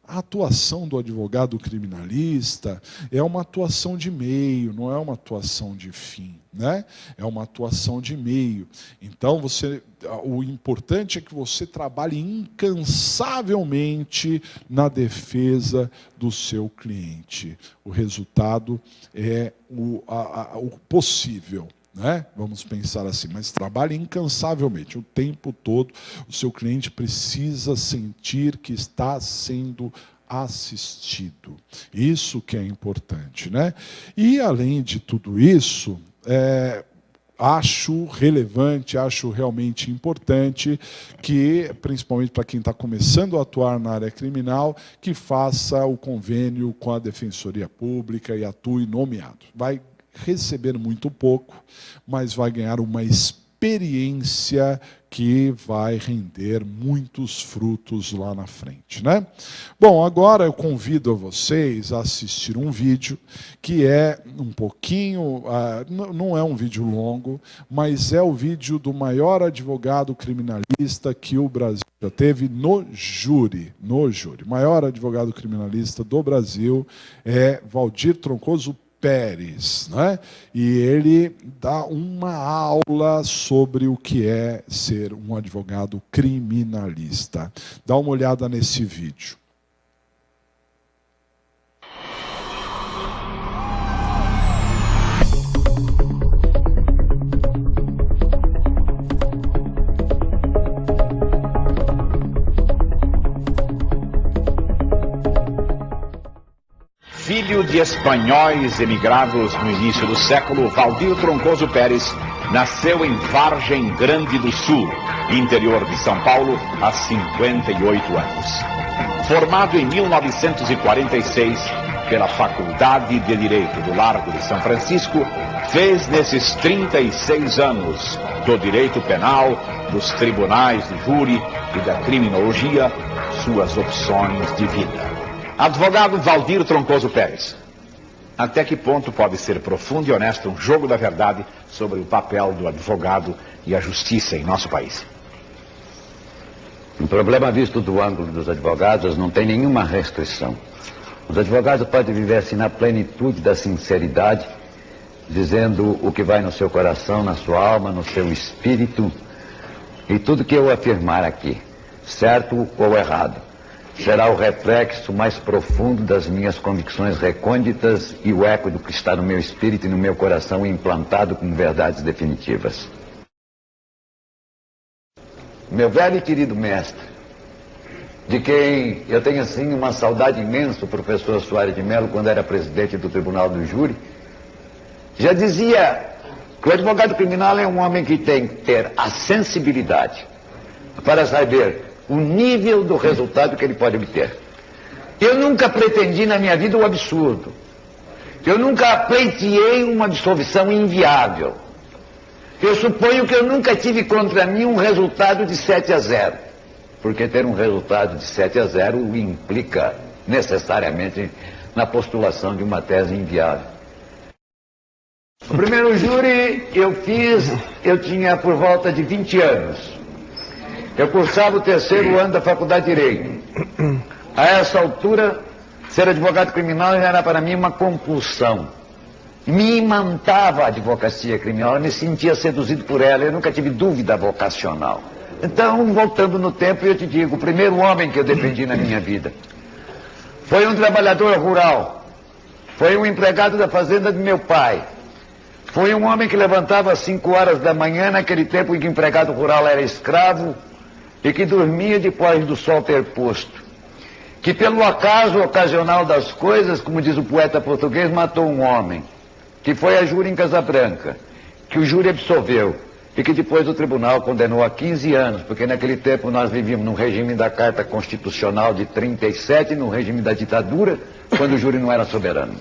A atuação do advogado criminalista é uma atuação de meio, não é uma atuação de fim, né? É uma atuação de meio. Então, o importante é que você trabalhe incansavelmente na defesa do seu cliente. O resultado é o possível, né? Vamos pensar assim, mas trabalhe incansavelmente, o tempo todo. O seu cliente precisa sentir que está sendo assistido. Isso que é importante, né? E, além de tudo isso, acho relevante, acho realmente importante que, principalmente para quem está começando a atuar na área criminal, que faça o convênio com a Defensoria Pública e atue nomeado. Vai receber muito pouco, mas vai ganhar uma experiência que vai render muitos frutos lá na frente, né? Bom, agora eu convido a vocês a assistir um vídeo que é um pouquinho, não é um vídeo longo, mas é o vídeo do maior advogado criminalista que o Brasil já teve no júri. O maior advogado criminalista do Brasil é Waldir Troncoso Pérez, né? E ele dá uma aula sobre o que é ser um advogado criminalista. Dá uma olhada nesse vídeo. Filho de espanhóis emigrados no início do século, Waldir Troncoso Pérez nasceu em Vargem Grande do Sul, interior de São Paulo, há 58 anos. Formado em 1946 pela Faculdade de Direito do Largo de São Francisco, fez nesses 36 anos do direito penal, dos tribunais de júri e da criminologia suas opções de vida. Advogado Waldir Troncoso Pérez, até que ponto pode ser profundo e honesto um jogo da verdade sobre o papel do advogado e a justiça em nosso país? O problema visto do ângulo dos advogados não tem nenhuma restrição. Os advogados podem viver assim na plenitude da sinceridade, dizendo o que vai no seu coração, na sua alma, no seu espírito, e tudo que eu afirmar aqui, certo ou errado, será o reflexo mais profundo das minhas convicções recônditas e o eco do que está no meu espírito e no meu coração implantado como verdades definitivas. Meu velho e querido mestre, de quem eu tenho assim uma saudade imensa, o professor Soares de Mello, quando era presidente do Tribunal do Júri, já dizia que o advogado criminal é um homem que tem que ter a sensibilidade para saber o nível do resultado que ele pode obter. Eu nunca pretendi na minha vida o absurdo. Eu nunca pleiteei uma absolvição inviável. Eu suponho que eu nunca tive contra mim um resultado de 7-0. Porque ter um resultado de 7-0 implica necessariamente na postulação de uma tese inviável. O primeiro júri eu tinha por volta de 20 anos. Eu cursava o 3º ano da Faculdade de Direito. A essa altura, Ser advogado criminal era para mim uma compulsão. Me imantava a advocacia criminal, eu me sentia seduzido por ela, eu nunca tive dúvida vocacional. Então, voltando no tempo, eu te digo, o primeiro homem que eu defendi na minha vida foi um trabalhador rural, foi um empregado da fazenda de meu pai, foi um homem que levantava às 5 horas da manhã, naquele tempo em que o empregado rural era escravo, e que dormia depois do sol ter posto, que pelo acaso ocasional das coisas, como diz o poeta português, matou um homem, que foi a júri em Casabranca, que o júri absolveu, e que depois o tribunal condenou a 15 anos, porque naquele tempo nós vivíamos no regime da Carta Constitucional de 37, no regime da ditadura, quando o júri não era soberano.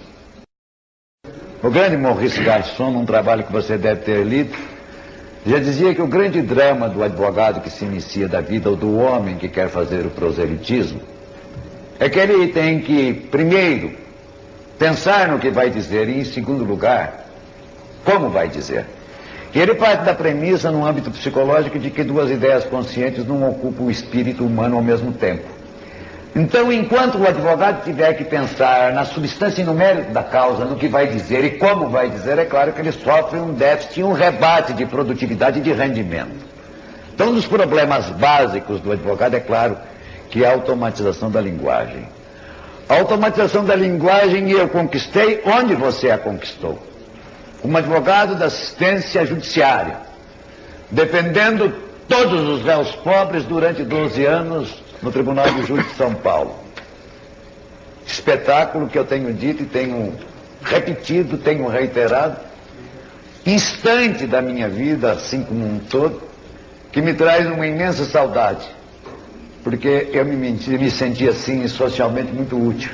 O grande Maurice Garçon, num trabalho que você deve ter lido, já dizia que o grande drama do advogado que se inicia da vida, ou do homem que quer fazer o proselitismo, é que ele tem que, primeiro, pensar no que vai dizer e, em segundo lugar, como vai dizer. E ele parte da premissa, no âmbito psicológico, de que duas ideias conscientes não ocupam o espírito humano ao mesmo tempo. Então, enquanto o advogado tiver que pensar na substância e no mérito da causa, no que vai dizer e como vai dizer, é claro que ele sofre um déficit, um rebate de produtividade e de rendimento. Então, um dos problemas básicos do advogado, é claro, que é a automatização da linguagem. A automatização da linguagem eu conquistei onde você a conquistou. Como advogado da assistência judiciária, defendendo todos os réus pobres durante 12 anos no Tribunal do Júri de São Paulo. Espetáculo que eu tenho dito e tenho repetido, tenho reiterado, instante da minha vida, assim como um todo, que me traz uma imensa saudade, porque eu me senti assim socialmente muito útil.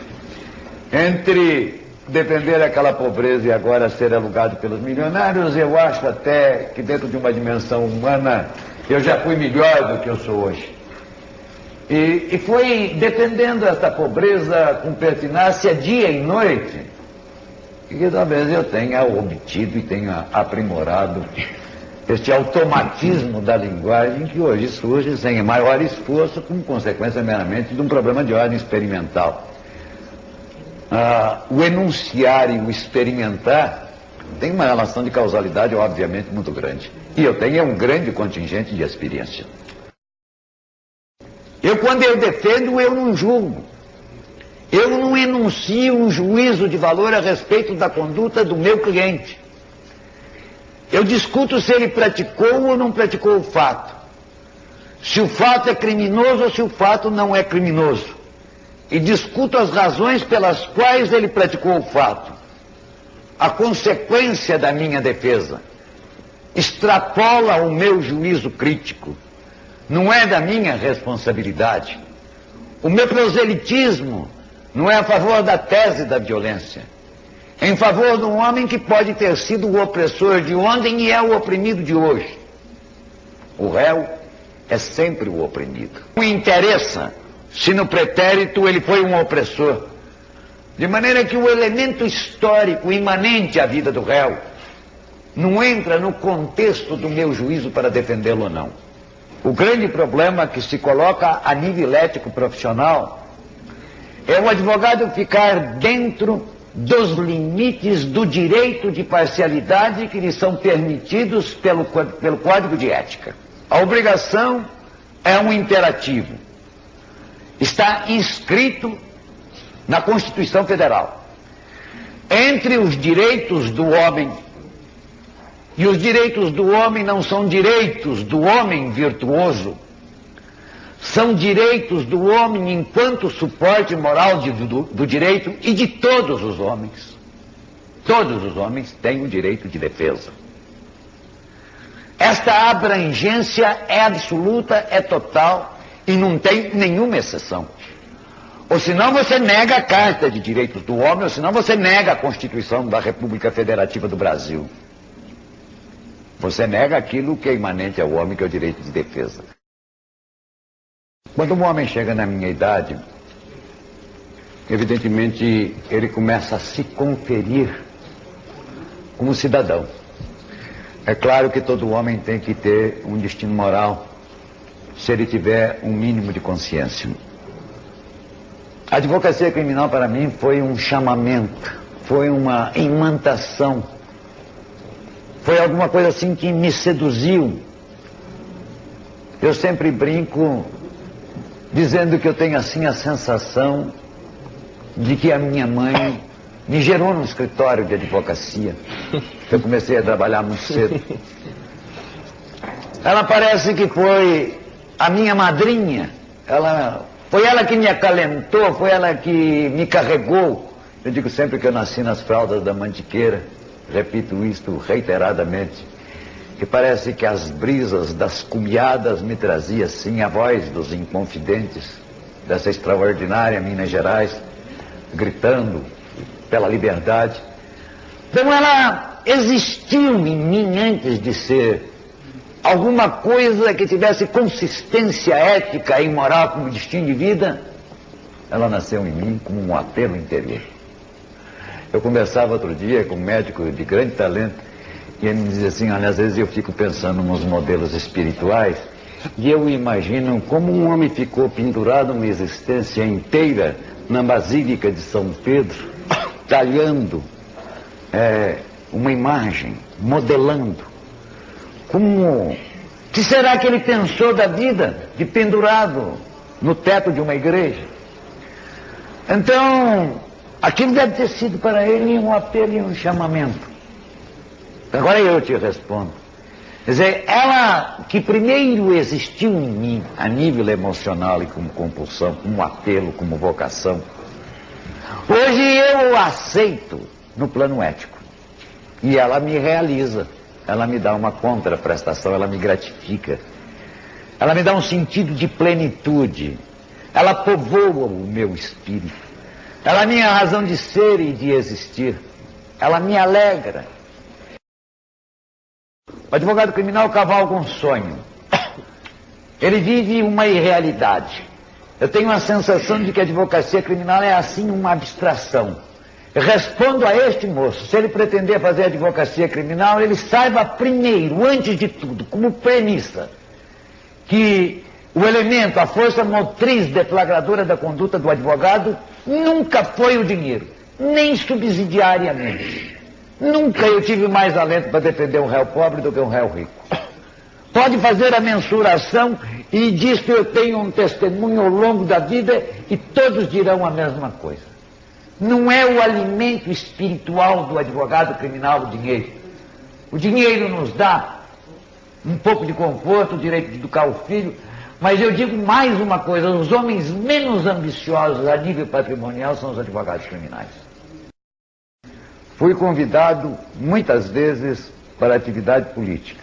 Entre defender aquela pobreza e agora ser alugado pelos milionários, eu acho até que dentro de uma dimensão humana eu já fui melhor do que eu sou hoje. E foi defendendo esta pobreza com pertinácia dia e noite que talvez eu tenha obtido e tenha aprimorado este automatismo da linguagem que hoje surge sem maior esforço, como consequência meramente de um problema de ordem experimental. O enunciar e o experimentar tem uma relação de causalidade obviamente muito grande. E eu tenho um grande contingente de experiência. Quando eu defendo, eu não julgo. Eu não enuncio um juízo de valor a respeito da conduta do meu cliente. Eu discuto se ele praticou ou não praticou o fato. Se o fato é criminoso ou se o fato não é criminoso. E discuto as razões pelas quais ele praticou o fato. A consequência da minha defesa extrapola o meu juízo crítico. Não é da minha responsabilidade. O meu proselitismo não é a favor da tese da violência. É em favor de um homem que pode ter sido o opressor de ontem e é o oprimido de hoje. O réu é sempre o oprimido. Não interessa se no pretérito ele foi um opressor. De maneira que o elemento histórico imanente à vida do réu não entra no contexto do meu juízo para defendê-lo ou não. O grande problema que se coloca a nível ético profissional é o advogado ficar dentro dos limites do direito de parcialidade que lhe são permitidos pelo Código de Ética. A obrigação é um imperativo. Está inscrito na Constituição Federal. Entre os direitos do homem, e os direitos do homem não são direitos do homem virtuoso, são direitos do homem enquanto suporte moral do direito e de todos os homens. Todos os homens têm o direito de defesa. Esta abrangência é absoluta, é total e não tem nenhuma exceção. Ou senão você nega a Carta de Direitos do Homem, ou senão você nega a Constituição da República Federativa do Brasil. Você nega aquilo que é imanente ao homem, que é o direito de defesa. Quando um homem chega na minha idade, evidentemente ele começa a se conferir como cidadão. É claro que todo homem tem que ter um destino moral, se ele tiver um mínimo de consciência. A advocacia criminal para mim foi um chamamento, foi uma imantação, foi alguma coisa assim que me seduziu. Eu sempre brinco dizendo que eu tenho assim a sensação de que a minha mãe me gerou no escritório de advocacia. Eu comecei a trabalhar muito cedo. Ela parece que foi a minha madrinha. Foi ela que me acalentou, foi ela que me carregou. Eu digo sempre que eu nasci nas fraldas da Mantiqueira. Repito isto reiteradamente. Que parece que as brisas das cumiadas me trazia assim a voz dos inconfidentes dessa extraordinária Minas Gerais, gritando pela liberdade. Então ela existiu em mim antes de ser alguma coisa que tivesse consistência ética e moral como destino de vida. Ela nasceu em mim como um apelo interior. Eu conversava outro dia com um médico de grande talento e ele me dizia assim, olha, às vezes eu fico pensando nos modelos espirituais e eu imagino como um homem ficou pendurado uma existência inteira na Basílica de São Pedro, talhando uma imagem, modelando. Como que será que ele pensou da vida de pendurado no teto de uma igreja? Então, aquilo deve ter sido para ele um apelo e um chamamento. Agora eu te respondo. Quer dizer, ela que primeiro existiu em mim, a nível emocional e como compulsão, como apelo, como vocação, hoje eu a aceito no plano ético. E ela me realiza, ela me dá uma contraprestação, ela me gratifica. Ela me dá um sentido de plenitude. Ela povoa o meu espírito. Ela é a minha razão de ser e de existir. Ela me alegra. O advogado criminal cavalga um sonho. Ele vive uma irrealidade. Eu tenho a sensação de que a advocacia criminal é assim uma abstração. Eu respondo a este moço, se ele pretender fazer advocacia criminal, ele saiba primeiro, antes de tudo, como premissa, que o elemento, a força motriz deflagradora da conduta do advogado nunca foi o dinheiro, nem subsidiariamente. Nunca eu tive mais alento para defender um réu pobre do que um réu rico. Pode fazer a mensuração e disso eu tenho um testemunho ao longo da vida e todos dirão a mesma coisa. Não é o alimento espiritual do advogado criminal o dinheiro. O dinheiro nos dá um pouco de conforto, o direito de educar o filho, mas eu digo mais uma coisa, os homens menos ambiciosos a nível patrimonial são os advogados criminais. Fui convidado muitas vezes para a atividade política.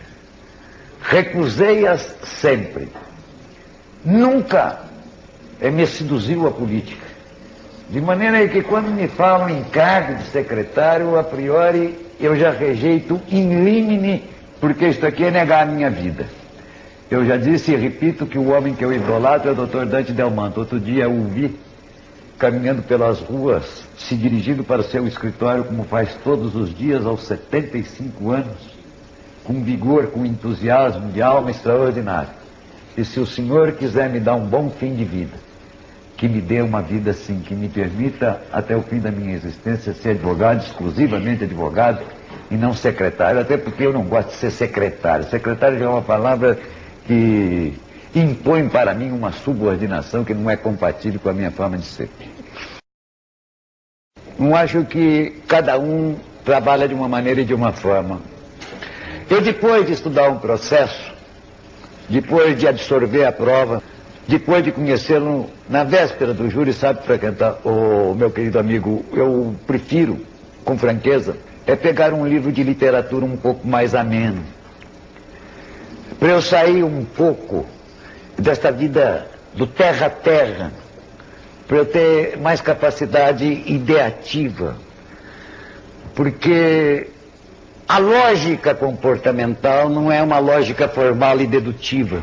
Recusei-as sempre. Nunca me seduziu a política. De maneira que quando me falam em cargo de secretário, a priori eu já rejeito in limine, porque isso aqui é negar a minha vida. Eu já disse e repito que o homem que eu idolatro é o Dr. Dante Delmanto. Outro dia eu o vi caminhando pelas ruas, se dirigindo para o seu escritório, como faz todos os dias aos 75 anos, com vigor, com entusiasmo de alma extraordinário. E se o Senhor quiser me dar um bom fim de vida, que me dê uma vida assim, que me permita até o fim da minha existência ser advogado, exclusivamente advogado, e não secretário, até porque eu não gosto de ser secretário. Secretário já é uma palavra que impõe para mim uma subordinação que não é compatível com a minha forma de ser. Não acho que cada um trabalha de uma maneira e de uma forma. Eu, depois de estudar um processo, depois de absorver a prova, depois de conhecê-lo na véspera do júri, sabe, frequentar, meu querido amigo, eu prefiro, com franqueza, pegar um livro de literatura um pouco mais ameno. Para eu sair um pouco desta vida do terra a terra, para eu ter mais capacidade ideativa, porque a lógica comportamental não é uma lógica formal e dedutiva.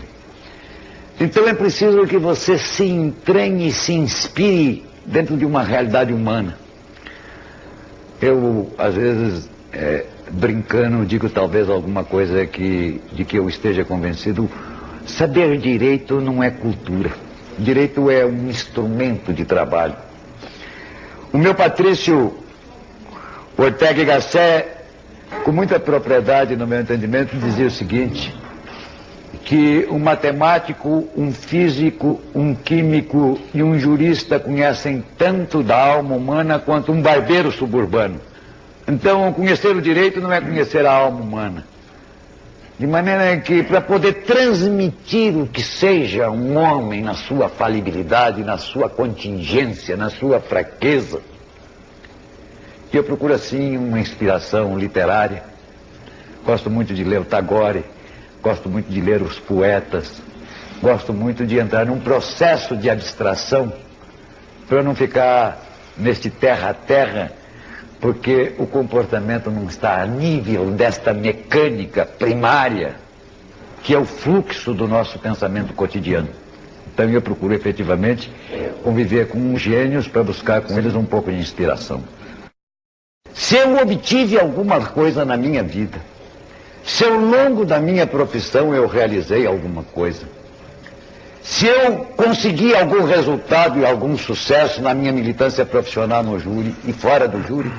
Então é preciso que você se entranhe e se inspire dentro de uma realidade humana. Eu, às vezes, brincando, digo talvez alguma coisa de que eu esteja convencido. Saber direito não é cultura. Direito é um instrumento de trabalho. O meu Patrício Ortega y Gasset, com muita propriedade no meu entendimento, dizia o seguinte, que um matemático, um físico, um químico e um jurista conhecem tanto da alma humana quanto um barbeiro suburbano. Então, conhecer o direito não é conhecer a alma humana. De maneira que, para poder transmitir o que seja um homem na sua falibilidade, na sua contingência, na sua fraqueza, eu procuro, assim, uma inspiração literária. Gosto muito de ler o Tagore, gosto muito de ler os poetas, gosto muito de entrar num processo de abstração, para não ficar neste terra a terra, porque o comportamento não está a nível desta mecânica primária, que é o fluxo do nosso pensamento cotidiano. Então eu procuro efetivamente conviver com gênios para buscar com eles um pouco de inspiração. Se eu obtive alguma coisa na minha vida, se ao longo da minha profissão eu realizei alguma coisa, se eu consegui algum resultado e algum sucesso na minha militância profissional no júri e fora do júri,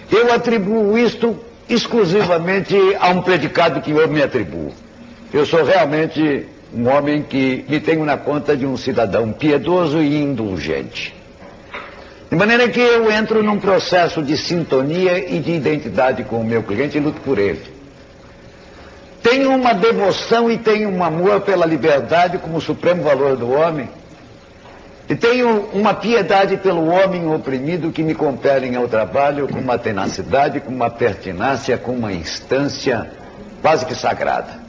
eu atribuo isto exclusivamente a um predicado que eu me atribuo. Eu sou realmente um homem que me tenho na conta de um cidadão piedoso e indulgente. De maneira que eu entro num processo de sintonia e de identidade com o meu cliente e luto por ele. Tenho uma devoção e tenho um amor pela liberdade como supremo valor do homem. E tenho uma piedade pelo homem oprimido que me compelem ao trabalho com uma tenacidade, com uma pertinácia, com uma instância quase que sagrada.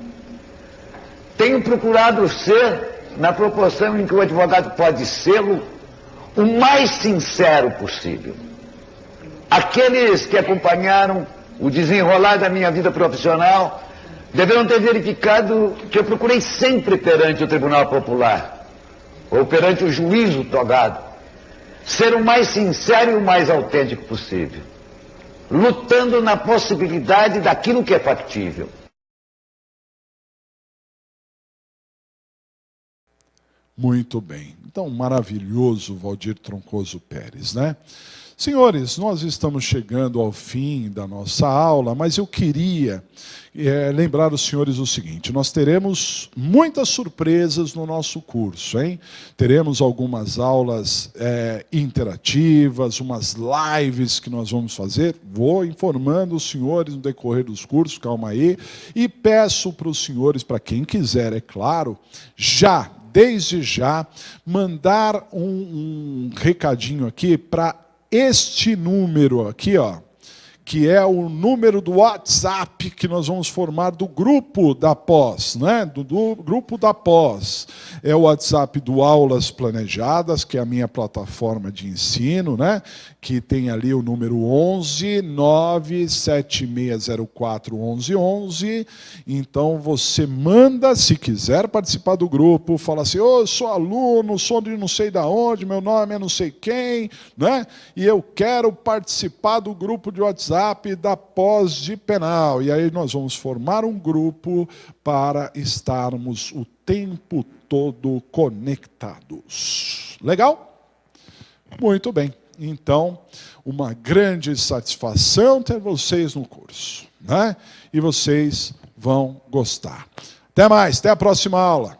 Tenho procurado ser, na proporção em que o advogado pode ser-lo, o mais sincero possível. Aqueles que acompanharam o desenrolar da minha vida profissional deverão ter verificado que eu procurei sempre perante o Tribunal Popular, ou perante o juízo togado, ser o mais sincero e o mais autêntico possível, lutando na possibilidade daquilo que é factível. Muito bem. Então, maravilhoso Valdir Troncoso Pérez, né? Senhores, nós estamos chegando ao fim da nossa aula, mas eu queria lembrar os senhores o seguinte, nós teremos muitas surpresas no nosso curso, hein? Teremos algumas aulas interativas, umas lives que nós vamos fazer, vou informando os senhores no decorrer dos cursos, calma aí, e peço para os senhores, para quem quiser, é claro, desde já, mandar um recadinho aqui para este número aqui, ó, que é o número do WhatsApp que nós vamos formar do grupo da pós, né? Do grupo da pós. É o WhatsApp do Aulas Planejadas, que é a minha plataforma de ensino, né? Que tem ali o número 11 97604 1111. Então você manda, se quiser participar do grupo, fala assim, eu sou aluno, sou de não sei da onde, meu nome é não sei quem, né? E eu quero participar do grupo de WhatsApp da pós de penal. E aí nós vamos formar um grupo para estarmos o tempo todo conectados. Legal? Muito bem. Então, uma grande satisfação ter vocês no curso, né? E vocês vão gostar. Até mais, até a próxima aula.